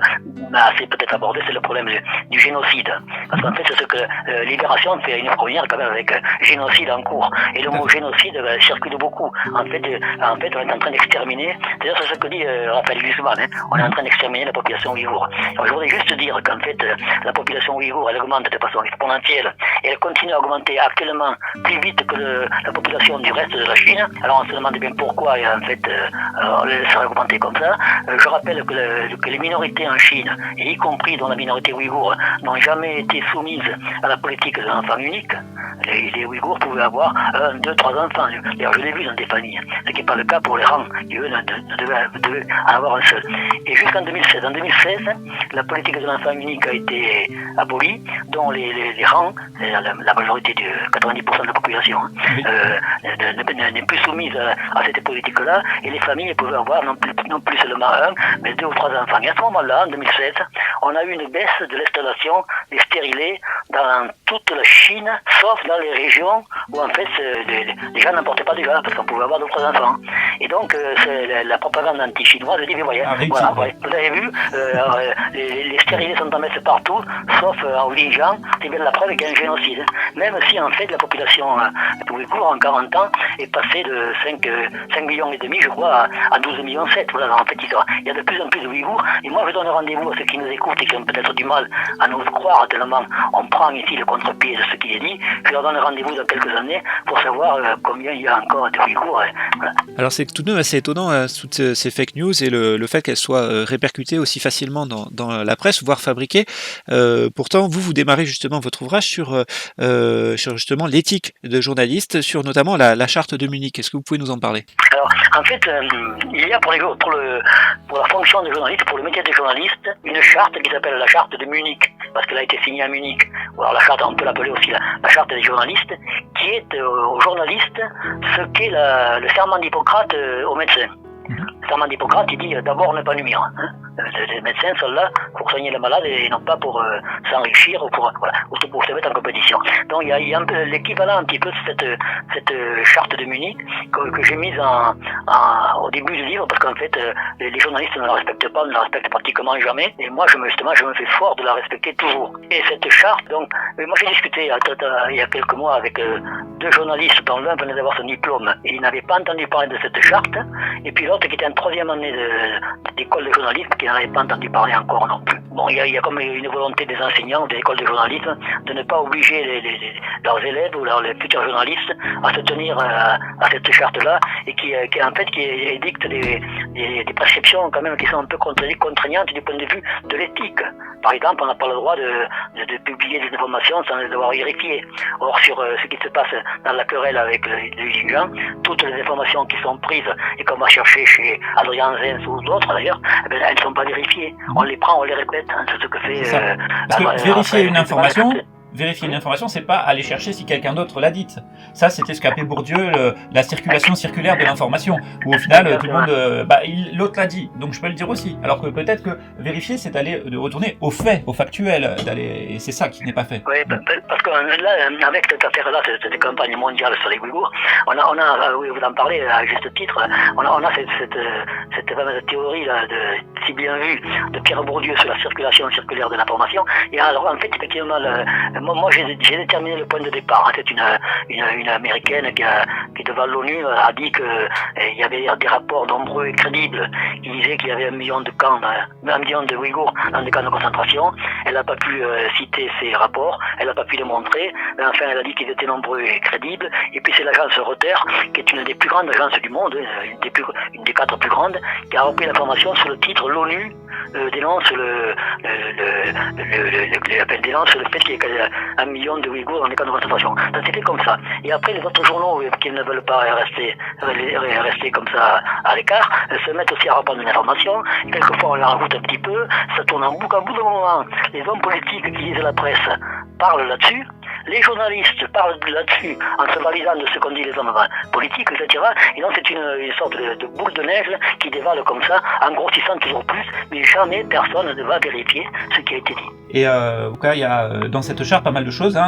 assez peut-être abordé, c'est le problème du génocide. Parce qu'en fait, c'est ce que Libération fait une première quand même avec génocide en cours. Et le mot génocide circule beaucoup. En fait, on est en train d'exterminer, d'ailleurs c'est ce que dit Raphaël Glucksmann, on est en train d'exterminer la population ouïghour. Alors, je voudrais juste dire qu'en fait, la population ouïghour, elle augmente de façon exponentielle et elle continue à augmenter actuellement plus vite que la population du reste de la Chine. Alors on se demande bien pourquoi et en fait elle serait augmentée comme ça. Je rappelle que les minorités en Chine, et y compris dans la minorité ouïghour, n'ont jamais été soumises à la politique de l'enfant unique. Les Ouïghours pouvaient avoir 1, 2, 3 enfants. D'ailleurs, je l'ai vu dans des familles, ce qui n'est pas le cas pour les rangs, qui eux ne devaient en avoir un seul. Et jusqu'en 2016, la politique de l'enfant unique a été abolie, dont les rangs, la majorité de 90% de la population, n'est plus soumise à cette politique-là, et les familles pouvaient avoir non plus seulement 1, mais 2 ou 3 enfants. Et à ce moment-là, en 2016, on a eu une baisse de l'installation des stérilés dans toute la Chine, sauf dans les régions où en fait les gens n'importaient pas déjà, parce qu'on pouvait avoir d'autres enfants. Et donc la propagande anti-chinoise dit, mais voyez, voilà, vous avez vu, les stérilés sont en messe partout, sauf en Xinjiang, c'est bien la preuve qu'il y a un génocide. Même si en fait la population ouïghour en 40 ans est passée de 5 millions et demi, je crois, à 12 millions 7. Voilà, en fait, il y a de plus en plus de Ouïghours, et moi je donne rendez-vous à ceux qui nous écoutent et qui ont peut-être du mal à nous croire tellement on prend ici le contre-pied de ce qui est dit. Je leur donne rendez-vous dans quelques années pour savoir combien il y a encore de Ouïghours. Voilà. Alors c'est tout de même assez étonnant toutes ces fake news et le fait qu'elles soient répercutées aussi facilement dans la presse, voire fabriquées. Pourtant, vous démarrez justement votre ouvrage sur justement l'éthique de journaliste, sur notamment la charte de Munich. Est-ce que vous pouvez nous en parler? Alors, en fait, il y a pour la fonction de journaliste, pour le métier de journaliste, une charte qui s'appelle la charte de Munich, parce qu'elle a été signée à Munich. Ou alors la charte, on peut l'appeler aussi la charte des journalistes, qui est aux journalistes ce qu'est le serment d'Hippocrate aux médecins. Le serment d'Hippocrate, il dit d'abord ne pas nuire. Les médecins sont là pour soigner le malade et non pas pour s'enrichir ou pour se mettre en compétition. Donc il y a un peu l'équivalent un petit peu de cette charte de Munich que j'ai mise au début du livre, parce qu'en fait les journalistes ne la respectent pas, ne la respectent pratiquement jamais, et moi je me fais fort de la respecter toujours. Et cette charte, donc moi j'ai discuté il y a quelques mois avec deux journalistes dont l'un venait d'avoir son diplôme et il n'avait pas entendu parler de cette charte, et puis l'autre qui était en troisième année d'école de journalisme qui n'avait pas entendu parler encore non plus. Bon, il y a comme une volonté des enseignants de l'école de journalisme de ne pas obliger leurs élèves ou les futurs journalistes à se tenir à cette charte-là et qui édicte des prescriptions quand même qui sont un peu contraignantes du point de vue de l'éthique. Par exemple, on n'a pas le droit de publier des informations sans les devoir vérifier. Or, sur ce qui se passe dans la querelle avec le Xinjiang, toutes les informations qui sont prises et qu'on va chercher chez Adrien Zenz ou d'autres d'ailleurs, elles ne sont pas vérifiées. On les prend, on les répète, c'est ce que fait... Parce que vérifier une information, c'est pas aller chercher si quelqu'un d'autre l'a dite. Ça, c'était ce qu'appelait Bourdieu la circulation circulaire de l'information, où au final, tout le monde, l'autre l'a dit, donc je peux le dire aussi. Alors que peut-être que vérifier, c'est de retourner aux faits, au factuel, et c'est ça qui n'est pas fait. Oui, parce que là, avec cette affaire-là, cette campagne mondiale sur les Ouïghours, on a, oui, vous en parlez à juste titre, on a cette fameuse théorie là, si bien vue, de Pierre Bourdieu sur la circulation circulaire de l'information. Et alors, en fait, effectivement, moi j'ai déterminé le point de départ. C'est une américaine qui devant l'ONU a dit qu'il y avait des rapports nombreux et crédibles qui disaient qu'il y avait 1 million de camps, 1 million de Ouïghours dans des camps de concentration. Elle n'a pas pu citer ces rapports, elle n'a pas pu les montrer, mais enfin elle a dit qu'ils étaient nombreux et crédibles. Et puis c'est l'agence Reuters, qui est une des plus grandes agences du monde, une des 4 plus grandes, qui a repris l'information sur le titre l'ONU dénonce dénonce le fait qu'il y ait 1 million de Ouïghours dans les camps de concentration. Ça s'est fait comme ça. Et après, les autres journaux qui ne veulent pas rester comme ça à l'écart, se mettent aussi à reprendre une information. Et quelquefois, on la rajoute un petit peu. Ça tourne en boucle. À bout d'un moment, les hommes politiques qui lisent la presse parlent là-dessus. Les journalistes parlent là-dessus en se validant de ce qu'ont dit les hommes politiques, etc. Et donc c'est une sorte de boule de neige qui dévale comme ça, en grossissant toujours plus, mais jamais personne ne va vérifier ce qui a été dit. Et au cas, il y a dans cette charte pas mal de choses.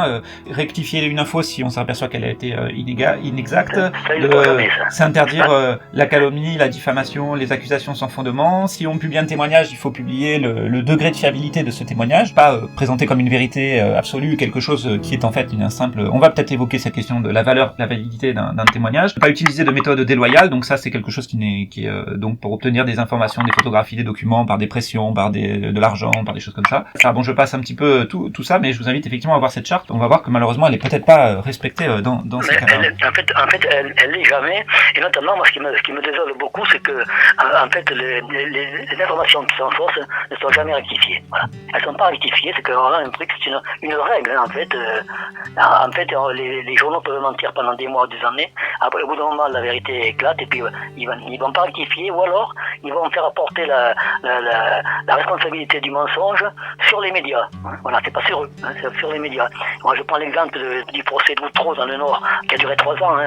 Rectifier une info si on s'aperçoit qu'elle a été inexacte. S'interdire la calomnie, la diffamation, les accusations sans fondement. Si on publie un témoignage, il faut publier le degré de fiabilité de ce témoignage, pas présenter comme une vérité absolue quelque chose qui est en fait une simple... On va peut-être évoquer cette question de la valeur, de la validité d'un témoignage. Pas utiliser de méthode déloyale, donc ça c'est quelque chose qui est donc pour obtenir des informations, des photographies, des documents, par des pressions, par de l'argent, par des choses comme ça. Ça, bon, je passe un petit peu tout ça, mais je vous invite effectivement à voir cette charte. On va voir que malheureusement elle est peut-être pas respectée dans ces cas-là. En fait, elle l'est jamais. Et notamment, moi, ce qui me désole beaucoup, c'est que en fait, les informations qui sont fausses ne sont jamais rectifiées. Voilà. Elles sont pas rectifiées. C'est qu'on a un truc, c'est une règle. Hein, en fait, les journaux peuvent mentir pendant des mois, des années. Après, au bout d'un moment, la vérité éclate et puis ils vont pas rectifier, ou alors ils vont faire apporter la responsabilité du mensonge sur les médias. Voilà, c'est pas sur eux, c'est sur les médias. Moi, je prends l'exemple du procès d'Outreau dans le Nord, qui a duré 3 ans,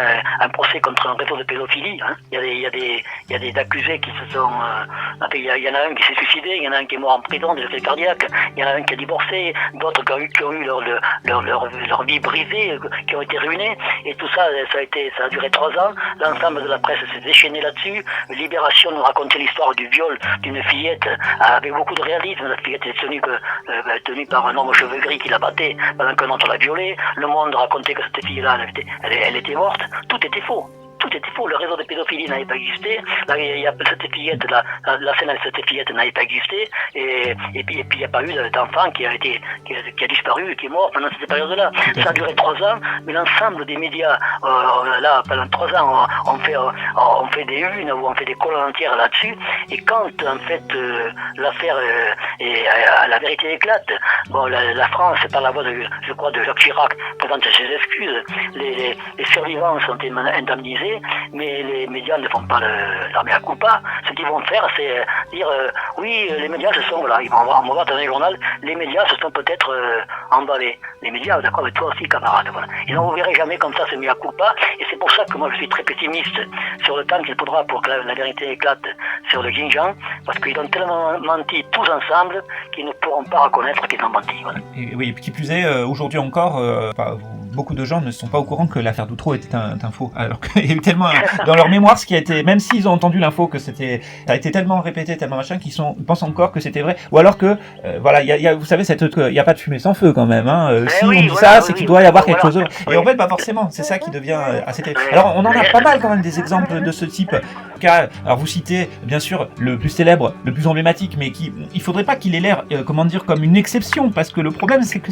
un procès contre un réseau de pédophilie. Il y a des accusés qui se sont... il y en a un qui s'est suicidé, il y en a un qui est mort en prison de effets cardiaques, il y en a un qui a divorcé, d'autres qui ont eu leur vie brisée, qui ont été ruinés, et tout ça, ça a duré 3 ans. L'ensemble de la presse s'est déchaîné là-dessus. Libération nous racontait l'histoire du viol d'une fillette avec beaucoup de réalisme. La fillette est tenue par un homme aux cheveux gris qui la battait pendant qu'un autre la violait. Le Monde racontait que cette fille-là, elle était morte. Tout était faux. Tout était faux, le réseau de pédophilie n'avait pas existé, la scène avec cette fillette n'avait pas existé, et puis il n'y a pas eu d'enfant qui a disparu, qui est mort pendant cette période-là. Ça a duré 3 ans, mais l'ensemble des médias, là, pendant 3 ans, on fait des unes ou on fait des colonnes entières là-dessus, et quand, en fait, l'affaire la vérité éclate, bon, la France, par la voix je crois, de Jacques Chirac, présente ses excuses, les survivants sont indemnisés, mais les médias ne font pas leur mea culpa. Ce qu'ils vont faire, c'est dire oui, les médias se sont, voilà, on va voir dans les journaux, les médias se sont peut-être emballés. Les médias, d'accord, mais toi aussi, camarade, voilà. Et donc, vous verrez jamais comme ça ce mea culpa, et c'est pour ça que moi je suis très pessimiste sur le temps qu'il faudra pour que la vérité éclate sur le Xinjiang, parce qu'ils ont tellement menti tous ensemble qu'ils ne pourront pas reconnaître qu'ils ont menti. Voilà. Et oui, qui plus est, aujourd'hui encore, vous beaucoup de gens ne sont pas au courant que l'affaire Doutreau était un faux. Alors qu'il y a eu tellement dans leur mémoire, ce qui a été, même s'ils ont entendu l'info que ça a été tellement répété, tellement machin, qu'ils pensent encore que c'était vrai. Ou alors que, voilà, vous savez, il y a pas de fumée sans feu quand même. Si on dit ça, c'est qu'il doit y avoir quelque chose. Et en fait, pas forcément. C'est ça qui devient assez terrible. Alors, on en a pas mal quand même des exemples de ce type. Alors, vous citez bien sûr le plus célèbre, le plus emblématique, mais il faudrait pas qu'il ait l'air, comme une exception, parce que le problème, c'est que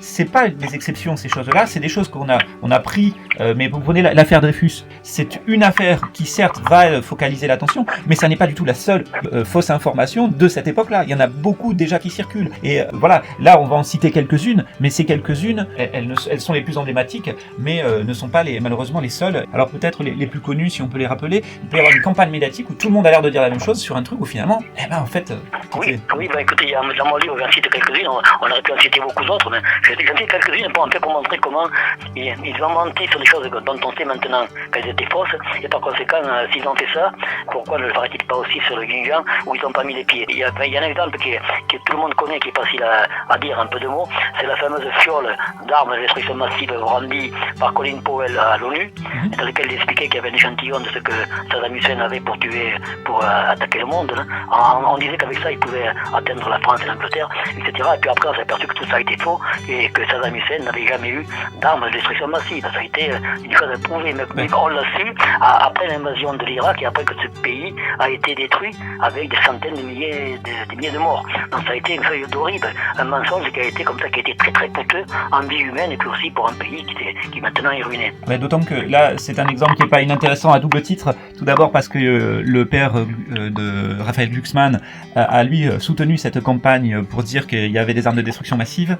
c'est pas des exceptions ces choses-là, c'est des choses qu'on a pris. Mais vous prenez l'affaire Dreyfus, c'est une affaire qui certes va focaliser l'attention, mais ça n'est pas du tout la seule fausse information de cette époque-là. Il y en a beaucoup déjà qui circulent. Et voilà, là on va en citer quelques-unes, mais ces quelques-unes, elles sont les plus emblématiques, mais ne sont pas malheureusement les seules. Alors peut-être les plus connues, si on peut les rappeler, il peut y avoir une campagne médiatique où tout le monde a l'air de dire la même chose sur un truc où finalement, en fait... Oui, écoutez, dans mon livre, j'en cite quelques-unes, on aurait pu en citer beaucoup d'autres, mais j'en cite quelques-unes pour montrer comment ils ont menti sur des choses dont on sait maintenant qu'elles étaient fausses, et par conséquent, s'ils ont fait ça, pourquoi ne le ferait-il pas aussi sur le Xinjiang, où ils n'ont pas mis les pieds? Il y a un exemple que tout le monde connaît, qui est facile à dire un peu de mots, c'est la fameuse fiole d'armes de destruction massive brandie par Colin Powell à l'ONU, dans laquelle il expliquait qu'il y avait un échantillon de ce que Saddam Hussein avait pour attaquer le monde. On disait qu'avec ça, il pouvait atteindre la France et l'Angleterre, etc. Et puis après, on s'est aperçu que tout ça a été faux, et que Saddam Hussein n'avait jamais eu d'armes de destruction massive. Ça a été une chose prouvée, mais on l'a su après l'invasion de l'Irak et après que ce pays a été détruit avec des centaines de milliers de morts. Donc ça a été une feuille d'horrible, un mensonge qui a été comme ça, qui a été très très coûteux en vie humaine et puis aussi pour un pays qui maintenant est ruiné. Ouais, d'autant que là, c'est un exemple qui n'est pas inintéressant à double titre. Tout d'abord parce que le père de Raphaël Glucksmann a lui soutenu cette campagne pour dire qu'il y avait des armes de destruction massive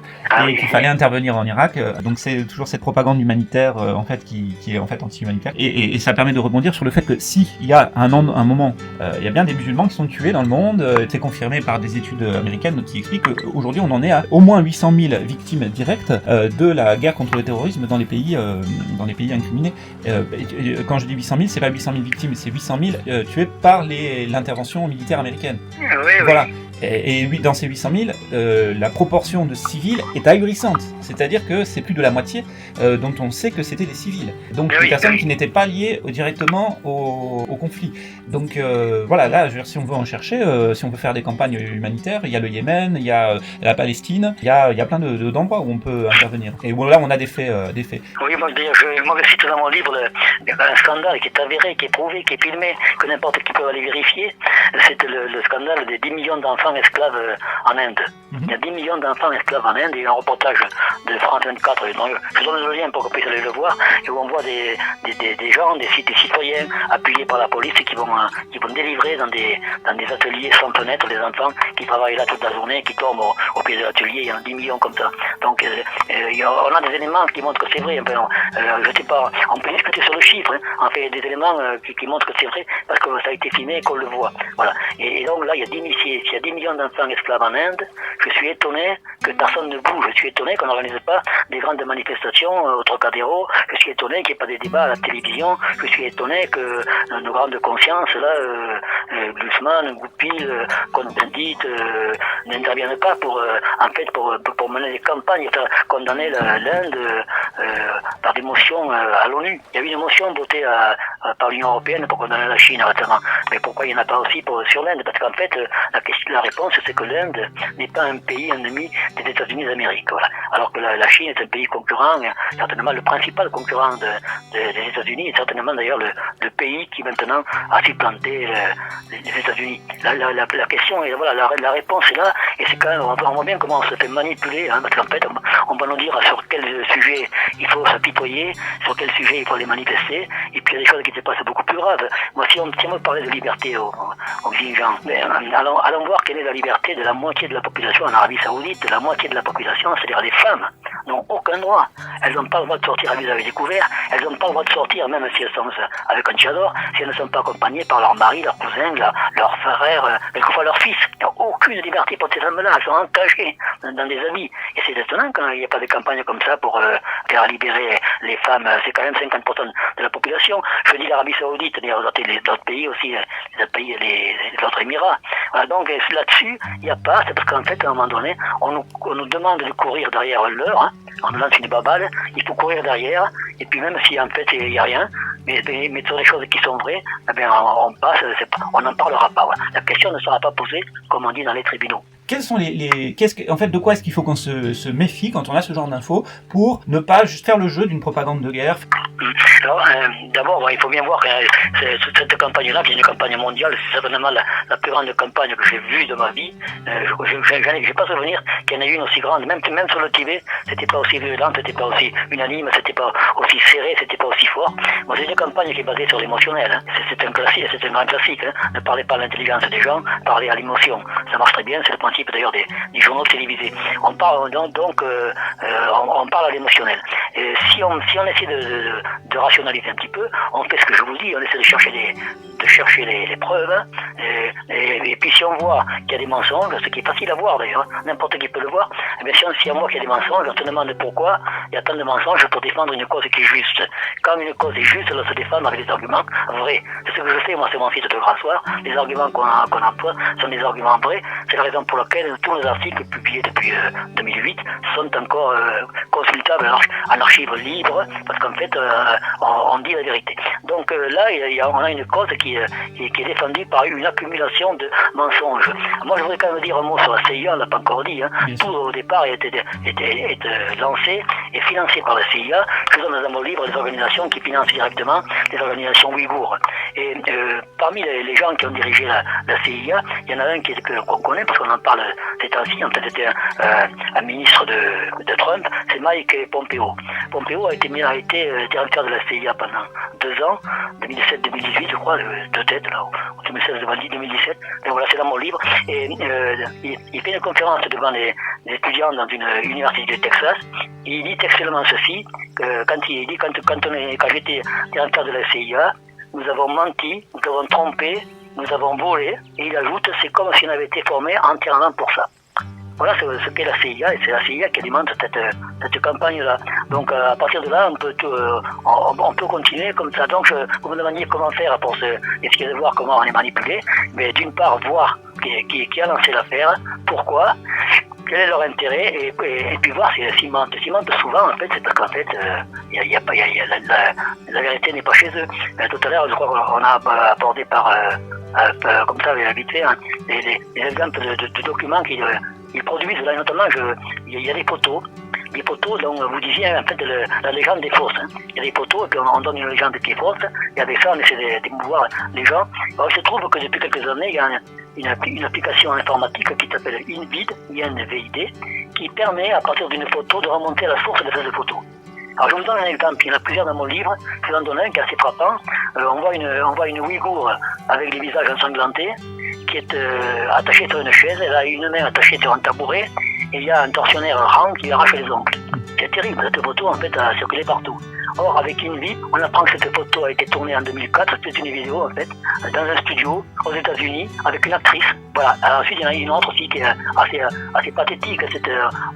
et qu'il fallait intervenir en Irak. Donc c'est toujours cette propagande humanitaire en fait qui est en fait anti-humanitaire. Et ça permet de rebondir sur le fait que si il y a un moment, il y a bien des musulmans qui sont tués dans le monde. C'est confirmé par des études américaines qui expliquent qu'aujourd'hui on en est à au moins 800 000 victimes directes de la guerre contre le terrorisme dans les pays incriminés. Quand je dis 800 000, c'est pas 800 000 victimes, c'est 800 000 tués par l'intervention militaire américaine. Voilà. Et dans ces 800 000, la proportion de civils est ahurissante. C'est-à-dire que c'est plus de la moitié dont on sait que c'était des civils. Donc des personnes qui n'étaient pas liées directement au conflit. Donc voilà, là, je veux dire, si on veut en chercher, si on veut faire des campagnes humanitaires, il y a le Yémen, il y a la Palestine, il y a plein d'endroits où on peut intervenir. Et bon, là, on a des faits. Oui, moi je cite dans mon livre un scandale qui est avéré, qui est prouvé, qui est filmé, que n'importe qui peut aller vérifier. C'est le scandale des 10 millions d'enfants esclaves en Inde. Il y a 10 millions d'enfants esclaves en Inde. Il y a un reportage de France 24, je donne le lien pour qu'on puisse aller le voir, et où on voit des gens, des citoyens appuyés par la police qui vont délivrer dans des ateliers sans fenêtre des enfants qui travaillent là toute la journée, qui tombent au pied de l'atelier. Il y en a 10 millions comme ça. Donc on a des éléments qui montrent que c'est vrai. Je sais pas, on peut discuter sur le chiffre. On fait des éléments qui montrent que c'est vrai parce que ça a été filmé et qu'on le voit. Voilà. Et donc là, s'il y a 10 millions d'enfants esclaves en Inde, je suis étonné que personne ne bouge. Je suis étonné qu'on n'organise pas des grandes manifestations au Trocadéro. Je suis étonné qu'il n'y ait pas des débats à la télévision. Je suis étonné que nos grandes consciences, là, Glucksmann, Goupil, Cohn-Bendit, n'interviennent pas pour mener des campagnes, condamner l'Inde par des motions à l'ONU. Il y a eu une motion votée par l'Union européenne pour condamner la Chine récemment. Mais pourquoi il n'y en a pas aussi sur l'Inde? Parce qu'en fait, la réponse, c'est que l'Inde n'est pas un pays ennemi des États-Unis d'Amérique. Voilà. Alors que la Chine est un pays concurrent, certainement le principal concurrent des États-Unis, et certainement d'ailleurs le pays qui maintenant a supplanté les États-Unis. La question, et voilà, la réponse est là, et c'est quand même, on voit bien comment on se fait manipuler, parce qu'en fait, on va nous dire sur quel sujet il faut s'apitoyer, sur quel sujet il faut les manifester, et puis il y a des choses qui se passent beaucoup plus graves. Moi, si on me parlait de liberté au Xinjiang, allons voir quelle est la liberté de la moitié de la population en Arabie Saoudite. La moitié de la population, c'est-à-dire les femmes, n'ont aucun droit. Elles n'ont pas le droit de sortir à visage découvert, elles n'ont pas le droit de sortir, même si elles sont avec un tchador, si elles ne sont pas accompagnées par leur mari, leur cousin, leur frère, quelquefois leur fils. n'y a aucune liberté pour ces femmes-là. Elles sont encagées dans des avis. Et c'est étonnant quand il n'y a pas de campagne comme ça pour faire libérer les femmes. C'est quand même 50% de la population. Je dis l'Arabie Saoudite, mais les autres pays aussi, les autres Émirats. Voilà, donc là-dessus, il n'y a pas. C'est parce qu'en fait, à un moment donné, on nous demande de courir derrière l'heure. On nous lance une babale. Il faut courir derrière. Et puis même si en fait il n'y a rien, mais sur les choses qui sont vraies, eh bien, on passe, on n'en parlera pas. Voilà. La question ne sera pas posée, comme on dit dans les tribunaux. Quels sont en fait, de quoi est-ce qu'il faut qu'on se méfie quand on a ce genre d'infos pour ne pas juste faire le jeu d'une propagande de guerre? Alors, d'abord, il faut bien voir que cette campagne-là, qui est une campagne mondiale, c'est certainement la plus grande campagne que j'ai vue de ma vie. Je n'ai pas souvenir qu'il y en ait une aussi grande. Même sur le Tibet, c'était pas aussi violent, c'était pas aussi unanime, c'était pas aussi serré, c'était pas aussi fort. Moi, c'est une campagne qui est basée sur l'émotionnel. Hein. C'est un classique, c'est un grand classique. Hein. Ne parlez pas à l'intelligence des gens, parlez à l'émotion. Ça marche très bien, c'est le principe d'ailleurs des journaux télévisés. On parle on parle à l'émotionnel. Si on essaie de rationaliser un petit peu, on fait ce que je vous dis, on essaie de chercher les preuves, hein, et puis si on voit qu'il y a des mensonges, ce qui est facile à voir d'ailleurs, n'importe qui peut le voir, et bien si on voit qu'il y a des mensonges, on se demande pourquoi il y a tant de mensonges pour défendre une cause qui est juste. Quand une cause est juste, elle doit se défendre avec des arguments vrais. C'est ce que je fais, moi c'est mon fils de grand soir, les arguments qu'on emploie sont des arguments vrais, c'est la raison pour laquelle tous nos articles publiés depuis 2008 sont encore consultables en archives libres, parce qu'en fait on dit la vérité. Donc là on a une cause qui est défendue par une accumulation de mensonges. Moi je voudrais quand même dire un mot sur la CIA, on l'a pas encore dit, hein. Tout au départ était lancé et financé par la CIA. Je donne dans mon livre des organisations qui financent directement des organisations ouïghours. Et parmi les gens qui ont dirigé la CIA, il y en a un qu'on connaît parce qu'on en parle ces temps-ci, en fait c'était un ministre de Trump, c'est Mike Pompeo. Pompeo a été directeur de la CIA pendant 2 ans, 2017-2018 je crois, de tête là, 2016-2017, et voilà c'est dans mon livre, et il fait une conférence devant les étudiants dans une université du Texas, et il dit textuellement ceci, quand j'étais directeur de la CIA, nous avons menti, nous avons trompé, nous avons volé, et il ajoute, c'est comme si on avait été formé entièrement pour ça. Voilà ce qu'est la CIA, et c'est la CIA qui alimente cette campagne-là. Donc à partir de là, on peut continuer comme ça. Donc vous me demandiez comment faire pour essayer de voir comment on est manipulé. Mais d'une part, voir qui a lancé l'affaire, pourquoi, quel est leur intérêt, et puis voir s'ils mentent. S'ils mentent souvent, en fait, c'est parce qu'en fait, la vérité n'est pas chez eux. Tout à l'heure, je crois qu'on a abordé comme ça, vite fait, hein, les exemples de documents qu'ils produisent. Là, notamment, il y a des photos. Les poteaux, donc vous disiez en fait la légende des fausses. Hein. Il y a des poteaux et puis on donne une légende qui est fausse, et avec ça on essaie d'émouvoir les gens. Alors il se trouve que depuis quelques années, il y a une application informatique qui s'appelle InVid, INVID, qui permet à partir d'une photo de remonter à la source de cette photo. Alors je vous donne un exemple, il y en a plusieurs dans mon livre, je vous en donne un qui est assez frappant. On voit une Ouïghour avec les visages ensanglantés, qui est attachée sur une chaise, elle a une main attachée sur un tabouret, et il y a un tortionnaire rang qui lui arrache les ongles. C'est terrible, cette photo en fait a circulé partout. Or avec InVid, on apprend que cette photo a été tournée en 2004, c'est une vidéo en fait, dans un studio aux États-Unis avec une actrice. Voilà. Alors, ensuite il y en a une autre aussi qui est assez pathétique,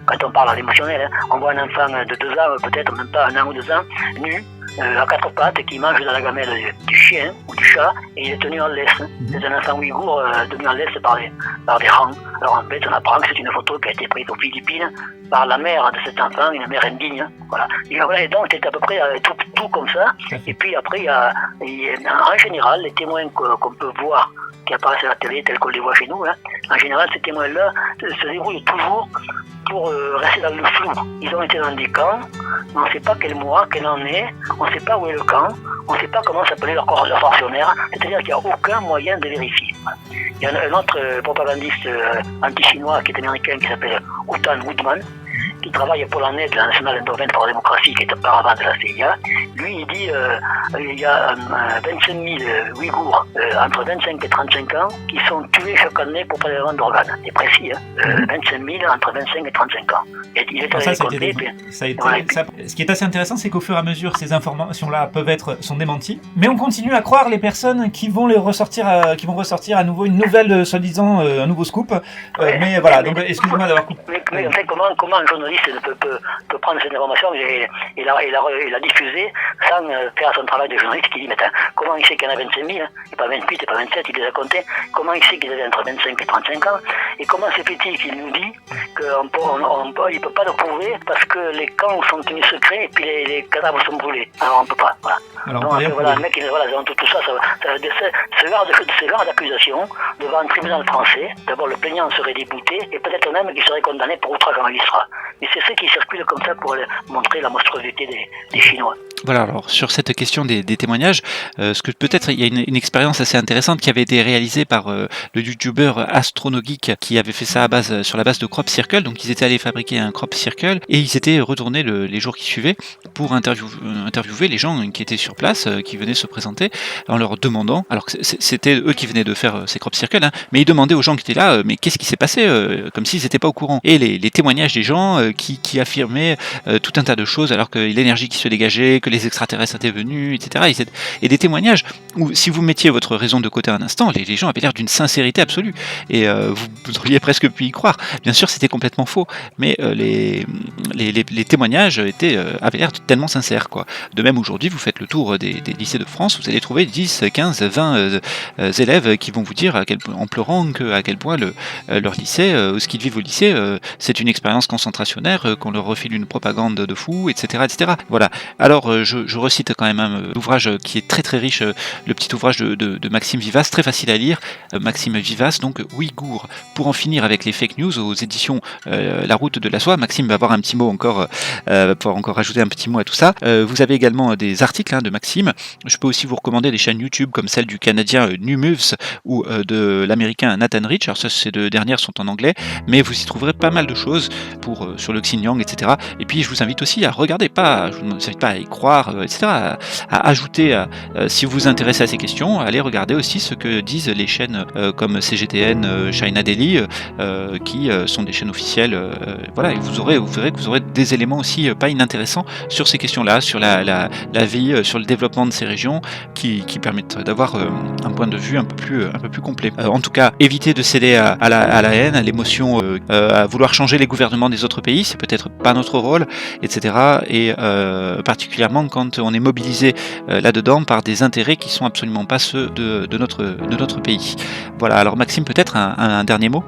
quand on parle à l'émotionnel, hein. On voit un enfant de 2 ans, peut-être même pas 1 an ou 2 ans, nu, à 4 pattes, qui mange dans la gamelle du chien ou du chat, et il est tenu en laisse. C'est un enfant ouïghour tenu en laisse par des rangs. Alors en fait on apprend que c'est une photo qui a été prise aux Philippines par la mère de cet enfant, une mère indigne. Hein. Voilà. Et donc c'est à peu près tout comme ça. Et puis après il y a en général les témoins qu'on peut voir qui apparaissent à la télé tels qu'on les voit chez nous, hein. En général ces témoins-là se débrouillent toujours pour rester dans le flou. Ils ont été dans des camps, mais on ne sait pas quel mois, quelle année, on ne sait pas où est le camp, on ne sait pas comment s'appelait leur fonctionnaire, c'est-à-dire qu'il n'y a aucun moyen de vérifier. Il y a un autre propagandiste anti-chinois qui est américain qui s'appelle Utan Woodman, qui travaille pour l'ANED, la National Endowment for Democracy, qui est auparavant de la CIA, lui, il dit il y a 25 000 Ouïghours entre 25 et 35 ans qui sont tués chaque année pour prélèvement d'organes. C'est précis, 25 000 entre 25 et 35 ans. Et il est allé compter. Ce qui est assez intéressant, c'est qu'au fur et à mesure, ces informations-là sont démenties. Mais on continue à croire les personnes qui vont ressortir à nouveau une nouvelle, soi-disant, un nouveau scoop. Mais voilà, donc excusez-moi d'avoir coupé. Mais en fait, comment un journaliste peut prendre cette information et la diffuser sans faire son travail de journaliste qui dit, mais comment il sait qu'il y en a 25 000, et pas 28 et pas 27, il les a comptés, comment il sait qu'ils avaient entre 25 et 35 ans, et comment se fait-il qu'il nous dit qu'il ne peut pas le prouver parce que les camps sont tenus secrets et puis les cadavres sont brûlés. Alors on ne peut pas. Voilà. Alors, donc voilà, le mec, tout ça, ce genre d'accusation devant un tribunal français, d'abord le plaignant serait débouté et peut-être même qu'il serait condamné pour outrage magistrat. Et c'est ce qui circule comme ça pour montrer la monstruosité des Chinois. Voilà, alors sur cette question des témoignages, ce que peut-être il y a une expérience assez intéressante qui avait été réalisée par le youtubeur AstronoGeek qui avait fait ça sur la base de Crop Circle. Donc ils étaient allés fabriquer un Crop Circle et ils s'étaient retournés les jours qui suivaient pour interviewer les gens qui étaient sur place, qui venaient se présenter en leur demandant, alors que c'était eux qui venaient de faire ces Crop Circle, mais ils demandaient aux gens qui étaient là, mais qu'est-ce qui s'est passé, comme s'ils n'étaient pas au courant. Et les témoignages des gens qui affirmaient tout un tas de choses alors que l'énergie qui se dégageait, que les extraterrestres étaient venus, etc. Et des témoignages où, si vous mettiez votre raison de côté un instant, les gens avaient l'air d'une sincérité absolue. Et vous auriez presque pu y croire. Bien sûr, c'était complètement faux, mais les témoignages avaient l'air tellement sincères, quoi. De même, aujourd'hui, vous faites le tour des lycées de France, vous allez trouver 10, 15, 20 élèves qui vont vous dire, en pleurant, à quel point leur lycée, ce qu'ils vivent au lycée, c'est une expérience concentrationnaire, qu'on leur refile une propagande de fou, etc. etc. Voilà. Alors, je recite quand même l'ouvrage qui est très très riche, le petit ouvrage de Maxime Vivace, très facile à lire, Maxime Vivace, donc Ouïghour, pour en finir avec les fake news aux éditions La Route de la Soie. Maxime va avoir un petit mot encore, pour encore rajouter un petit mot à tout ça. Vous avez également des articles de Maxime. Je peux aussi vous recommander des chaînes YouTube comme celle du Canadien Numoves ou de l'Américain Nathan Rich. Alors ça, ces deux dernières sont en anglais, mais vous y trouverez pas mal de choses sur le Xinjiang, etc. Et puis je vous invite aussi à regarder, je vous invite pas à y croire, etc., à ajouter, si vous vous intéressez à ces questions, allez regarder aussi ce que disent les chaînes comme CGTN, China Daily, qui sont des chaînes officielles. Voilà, et vous verrez que vous aurez des éléments aussi pas inintéressants sur ces questions-là, sur la vie, sur le développement de ces régions, qui permettent d'avoir un point de vue un peu plus complet. En tout cas, évitez de céder à la haine, à l'émotion, à vouloir changer les gouvernements des autres pays, c'est peut-être pas notre rôle, etc. Et particulièrement quand on est mobilisé là-dedans par des intérêts qui sont absolument pas ceux de notre pays. Voilà, alors Maxime, peut-être un dernier mot ?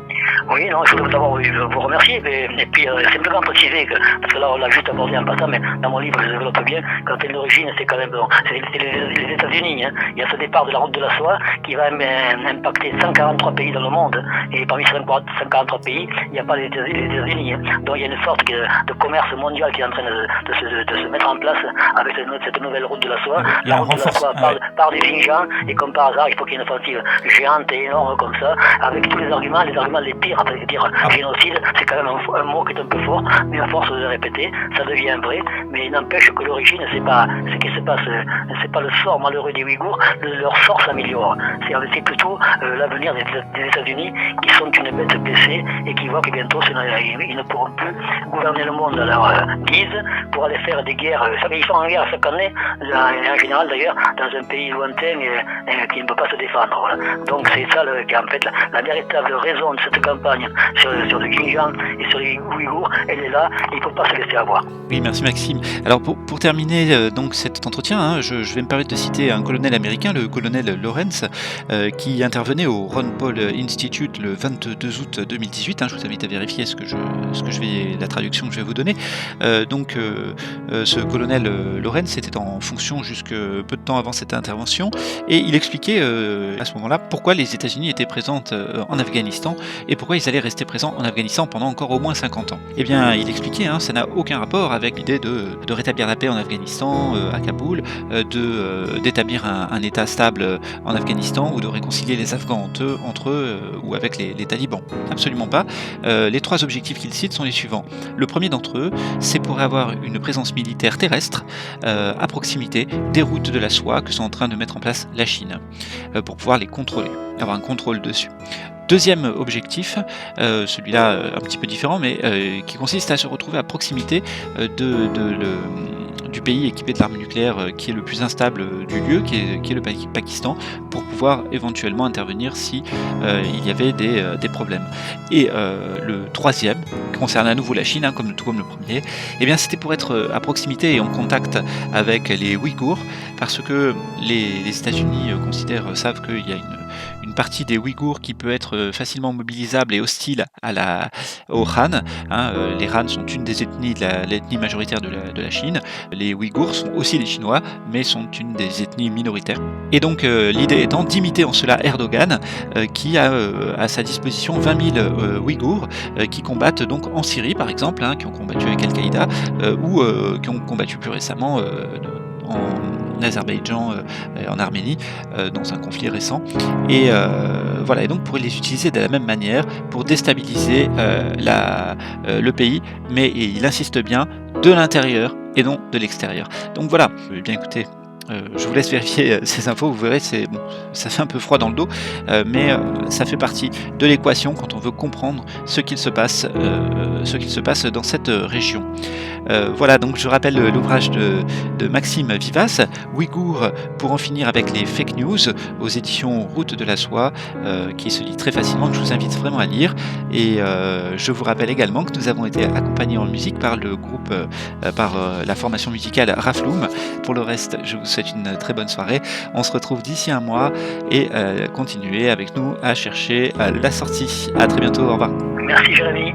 Oui, non, je voudrais d'abord vous remercier et puis simplement préciser que, parce que là on l'a juste abordé en passant, mais dans mon livre je développe bien, quand l'origine c'est quand même c'est les États-Unis. Il y a ce départ de la route de la soie qui va impacter 143 pays dans le monde, et parmi ces 143 pays, il n'y a pas les États-Unis. Donc il y a une sorte de commerce mondial qui est en train de se mettre en place avec cette nouvelle route de la soie. La route de la soie part du Xinjiang, et comme par hasard, il faut qu'il y ait une offensive géante et énorme comme ça, avec tous les arguments les pires. Dire génocide, c'est quand même un mot qui est un peu fort, mais à force de le répéter, ça devient vrai. Mais il n'empêche que l'origine, c'est pas ce qui se passe, c'est pas le sort malheureux des Ouïghours, leur sort s'améliore. C'est plutôt l'avenir des États-Unis qui sont une bête blessée et qui voient que bientôt ils ne pourront plus gouverner le monde à leur guise pour aller faire des guerres. Ils font une guerre chaque année, en général d'ailleurs, dans un pays lointain qui ne peut pas se défendre. Voilà. Donc c'est ça qui est en fait la véritable raison de cette campagne sur le Xinjiang et sur les Ouïghours, elle est là, il ne faut pas se laisser avoir. Oui, merci Maxime. Alors pour terminer donc cet entretien, je vais me permettre de citer un colonel américain, le colonel Lawrence, qui intervenait au Ron Paul Institute le 22 août 2018. Je vous invite à vérifier la traduction que je vais vous donner. Ce colonel Lawrence était en fonction jusque peu de temps avant cette intervention, et il expliquait à ce moment-là pourquoi les États-Unis étaient présentes en Afghanistan et pourquoi ils allaient rester présents en Afghanistan pendant encore au moins 50 ans. Eh bien, il expliquait, ça n'a aucun rapport avec l'idée de rétablir la paix en Afghanistan, à Kaboul, d'établir un État stable en Afghanistan ou de réconcilier les Afghans entre eux ou avec les talibans. Absolument pas. Les 3 objectifs qu'il cite sont les suivants. Le premier d'entre eux, c'est pour avoir une présence militaire terrestre à proximité des routes de la soie que sont en train de mettre en place la Chine pour pouvoir les contrôler, avoir un contrôle dessus. Deuxième objectif, celui-là un petit peu différent, mais qui consiste à se retrouver à proximité du pays équipé de l'arme nucléaire qui est le plus instable du lieu, qui est le Pakistan, pour pouvoir éventuellement intervenir si il y avait des problèmes. Et le troisième, qui concerne à nouveau la Chine, comme le premier, eh bien c'était pour être à proximité et en contact avec les Ouïghours, parce que les États-Unis savent qu'il y a une partie des Ouïghours qui peut être facilement mobilisable et hostile aux Han. Les Han sont une des ethnies de l'ethnie majoritaire de la Chine. Les Ouïghours sont aussi des Chinois, mais sont une des ethnies minoritaires. Et donc l'idée étant d'imiter en cela Erdogan, qui a à sa disposition 20 000 Ouïghours qui combattent donc en Syrie par exemple, qui ont combattu avec Al-Qaïda, ou qui ont combattu plus récemment en Azerbaïdjan et en Arménie dans un conflit récent, et voilà, et donc pour les utiliser de la même manière pour déstabiliser le pays, mais il insiste bien de l'intérieur et non de l'extérieur. Donc voilà, bien écoutez, je vous laisse vérifier ces infos, vous verrez, ça fait un peu froid dans le dos, mais ça fait partie de l'équation quand on veut comprendre ce qu'il se passe dans cette région. Voilà, donc je rappelle l'ouvrage de Maxime Vivas, Ouïghours pour en finir avec les fake news, aux éditions Route de la Soie, qui se lit très facilement, que je vous invite vraiment à lire. Et je vous rappelle également que nous avons été accompagnés en musique par le groupe, par la formation musicale Rafloum. Pour le reste, je vous souhaite une très bonne soirée. On se retrouve d'ici un mois et continuez avec nous à chercher la sortie. À très bientôt, au revoir. Merci Jérémy.